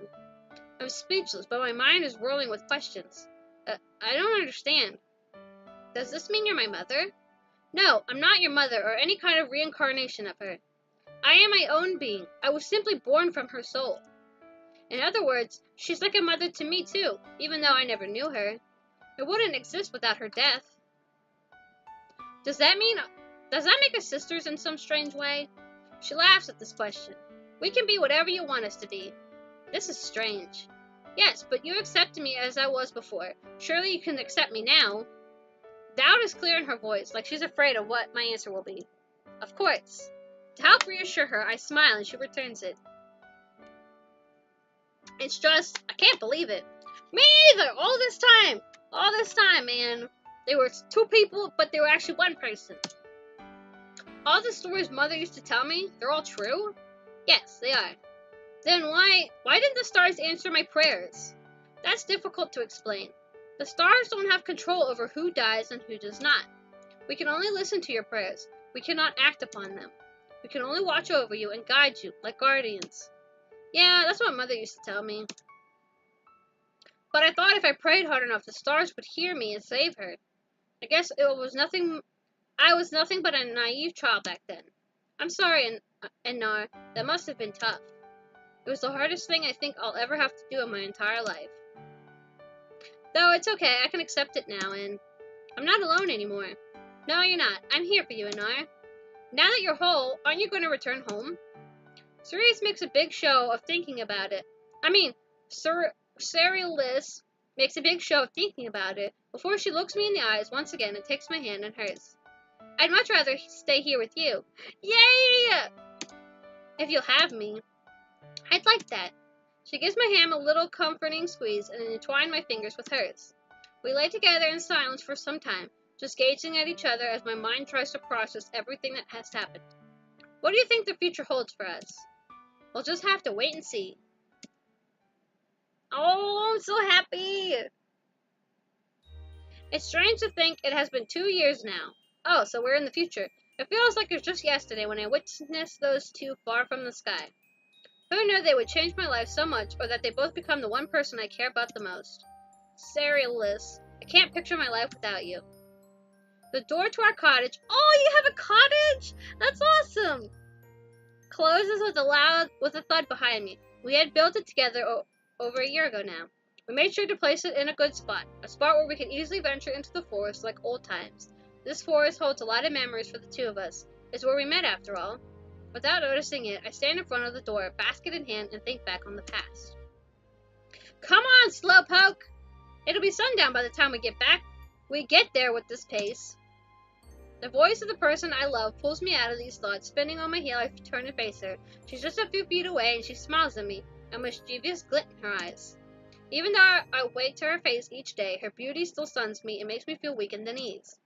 I'm speechless, but my mind is whirling with questions. I don't understand. Does this mean you're my mother? No, I'm not your mother or any kind of reincarnation of her. I am my own being. I was simply born from her soul. In other words, she's like a mother to me too, even though I never knew her. It wouldn't exist without her death. Does that make us sisters in some strange way? She laughs at this question. We can be whatever you want us to be. This is strange. Yes, but you accepted me as I was before. Surely you can accept me now. Doubt is clear in her voice, like she's afraid of what my answer will be. Of course. To help reassure her, I smile and she returns it. It's just, I can't believe it. Me either! All this time, man. They were two people, but they were actually one person. All the stories Mother used to tell me, they're all true? Yes, they are. Then why didn't the stars answer my prayers? That's difficult to explain. The stars don't have control over who dies and who does not. We can only listen to your prayers. We cannot act upon them. We can only watch over you and guide you, like guardians. Yeah, that's what Mother used to tell me. But I thought if I prayed hard enough, the stars would hear me and save her. I guess I was nothing but a naive child back then. I'm sorry, Einar. That must have been tough. It was the hardest thing I think I'll ever have to do in my entire life. Though it's okay, I can accept it now, and I'm not alone anymore. No, you're not. I'm here for you, Einar. Now that you're whole, aren't you going to return home? Cerise makes a big show of thinking about it. Starlit makes a big show of thinking about it before she looks me in the eyes once again and takes my hand in hers. I'd much rather stay here with you. Yay! If you'll have me. I'd like that. She gives my hand a little comforting squeeze and entwines my fingers with hers. We lay together in silence for some time, just gazing at each other as my mind tries to process everything that has happened. What do you think the future holds for us? We'll just have to wait and see. Oh, I'm so happy! It's strange to think it has been 2 years now. Oh, so we're in the future. It feels like it was just yesterday when I witnessed those two far from the sky. Who knew they would change my life so much, or that they both become the one person I care about the most? Starlit, I can't picture my life without you. The door to our cottage. Oh, you have a cottage? That's awesome! Closes with a thud behind me. We had built it together over a year ago now. We made sure to place it in a good spot, a spot where we could easily venture into the forest like old times. This forest holds a lot of memories for the two of us. It's where we met, after all. Without noticing it, I stand in front of the door, basket in hand, and think back on the past. Come on, slowpoke! It'll be sundown by the time we get back. We get there with this pace. The voice of the person I love pulls me out of these thoughts. Spinning on my heel, I turn and face her. She's just a few feet away, and she smiles at me, a mischievous glint in her eyes. Even though I wait to her face each day, her beauty still stuns me and makes me feel weak in the knees.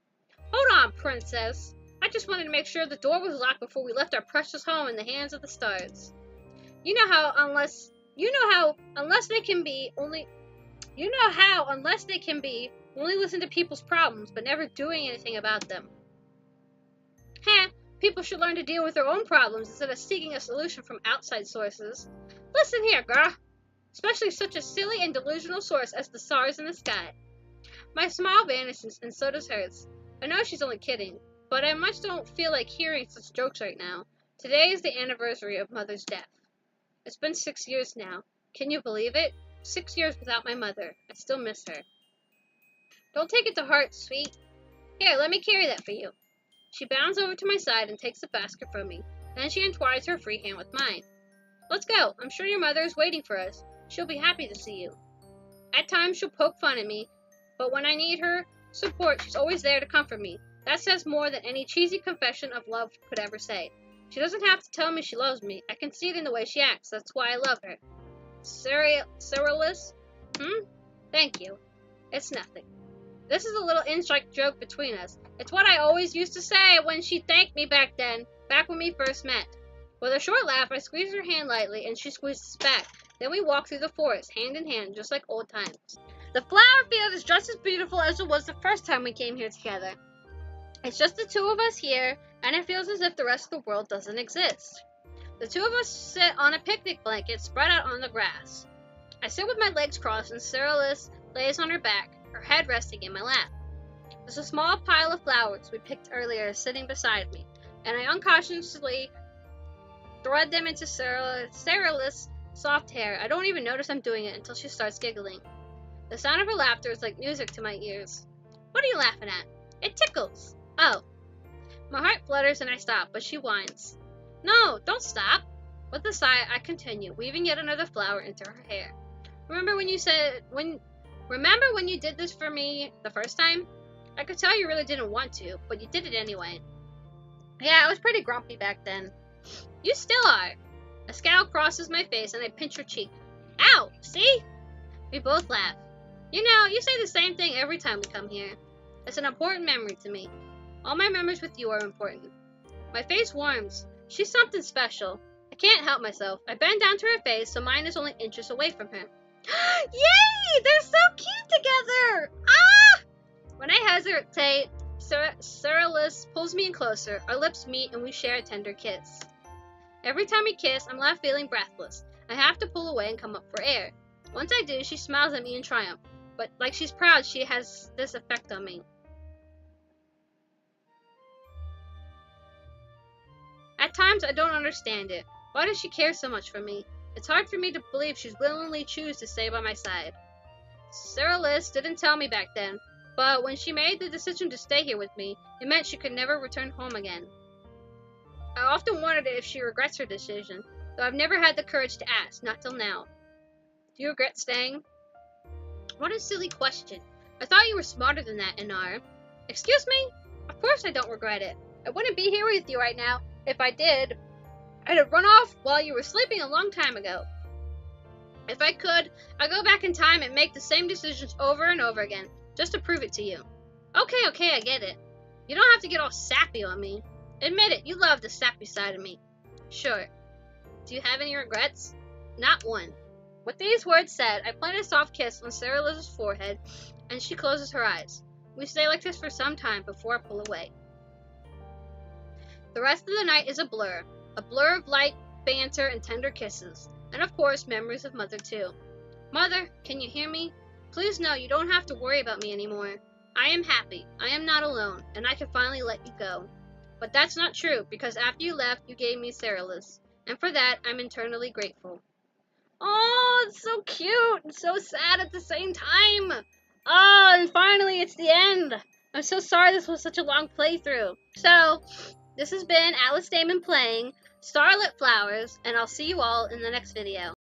Hold on, princess. I just wanted to make sure the door was locked before we left our precious home in the hands of the stars. You know how unless they can be, only listen to people's problems, but never doing anything about them. People should learn to deal with their own problems instead of seeking a solution from outside sources. Listen here, girl. Especially such a silly and delusional source as the stars in the sky. My smile vanishes, and so does hers. I know she's only kidding, but I much don't feel like hearing such jokes right now. Today is the anniversary of Mother's death. It's been 6 years now. Can you believe it? 6 years without my mother. I still miss her. Don't take it to heart, sweet. Here, let me carry that for you. She bounds over to my side and takes the basket from me. Then she entwines her free hand with mine. Let's go. I'm sure your mother is waiting for us. She'll be happy to see you. At times, she'll poke fun at me, but when I need her support, she's always there to comfort me. That says more than any cheesy confession of love could ever say. She doesn't have to tell me she loves me. I can see it in the way she acts. That's why I love her. Cerise? Thank you. It's nothing. This is a little inside joke between us. It's what I always used to say when she thanked me back when we first met. With a short laugh, I squeeze her hand lightly, and she squeezes back. Then we walk through the forest, hand in hand, just like old times. The flower field is just as beautiful as it was the first time we came here together. It's just the two of us here, and it feels as if the rest of the world doesn't exist. The two of us sit on a picnic blanket spread out on the grass. I sit with my legs crossed, and Starlit lays on her back, her head resting in my lap. There's a small pile of flowers we picked earlier sitting beside me, and I unconsciously thread them into Starlit's soft hair. I don't even notice I'm doing it until she starts giggling. The sound of her laughter is like music to my ears. What are you laughing at? It tickles. Oh. My heart flutters and I stop, but she whines. No, don't stop. With a sigh, I continue, weaving yet another flower into her hair. Remember when you did this for me the first time? I could tell you really didn't want to, but you did it anyway. Yeah, I was pretty grumpy back then. You still are. A scowl crosses my face and I pinch her cheek. Ow! See? We both laugh. You know, you say the same thing every time we come here. It's an important memory to me. All my memories with you are important. My face warms. She's something special. I can't help myself. I bend down to her face so mine is only inches away from her. Yay! They're so cute together! Ah! When I hesitate, Starlit pulls me in closer. Our lips meet and we share a tender kiss. Every time we kiss, I'm left feeling breathless. I have to pull away and come up for air. Once I do, she smiles at me in triumph, but like she's proud she has this effect on me. At times, I don't understand it. Why does she care so much for me? It's hard for me to believe she'd willingly choose to stay by my side. Starlit didn't tell me back then, but when she made the decision to stay here with me, it meant she could never return home again. I often wondered if she regrets her decision, though I've never had the courage to ask, not till now. Do you regret staying? What a silly question. I thought you were smarter than that, Einar. Excuse me? Of course I don't regret it. I wouldn't be here with you right now. If I did, I'd have run off while you were sleeping a long time ago. If I could, I'd go back in time and make the same decisions over and over again, just to prove it to you. Okay, I get it. You don't have to get all sappy on me. Admit it, you love the sappy side of me. Sure. Do you have any regrets? Not one. With these words said, I plant a soft kiss on Starlit's forehead, and she closes her eyes. We stay like this for some time before I pull away. The rest of the night is a blur of light, banter, and tender kisses, and of course, memories of Mother too. Mother, can you hear me? Please know you don't have to worry about me anymore. I am happy, I am not alone, and I can finally let you go. But that's not true, because after you left, you gave me Starlit, and for that, I'm eternally grateful. Oh, it's so cute! cute and so sad at the same time. Oh, and finally it's the end. I'm so sorry this was such a long playthrough. So, this has been Alice Daemon playing Starlit Flowers, and I'll see you all in the next video.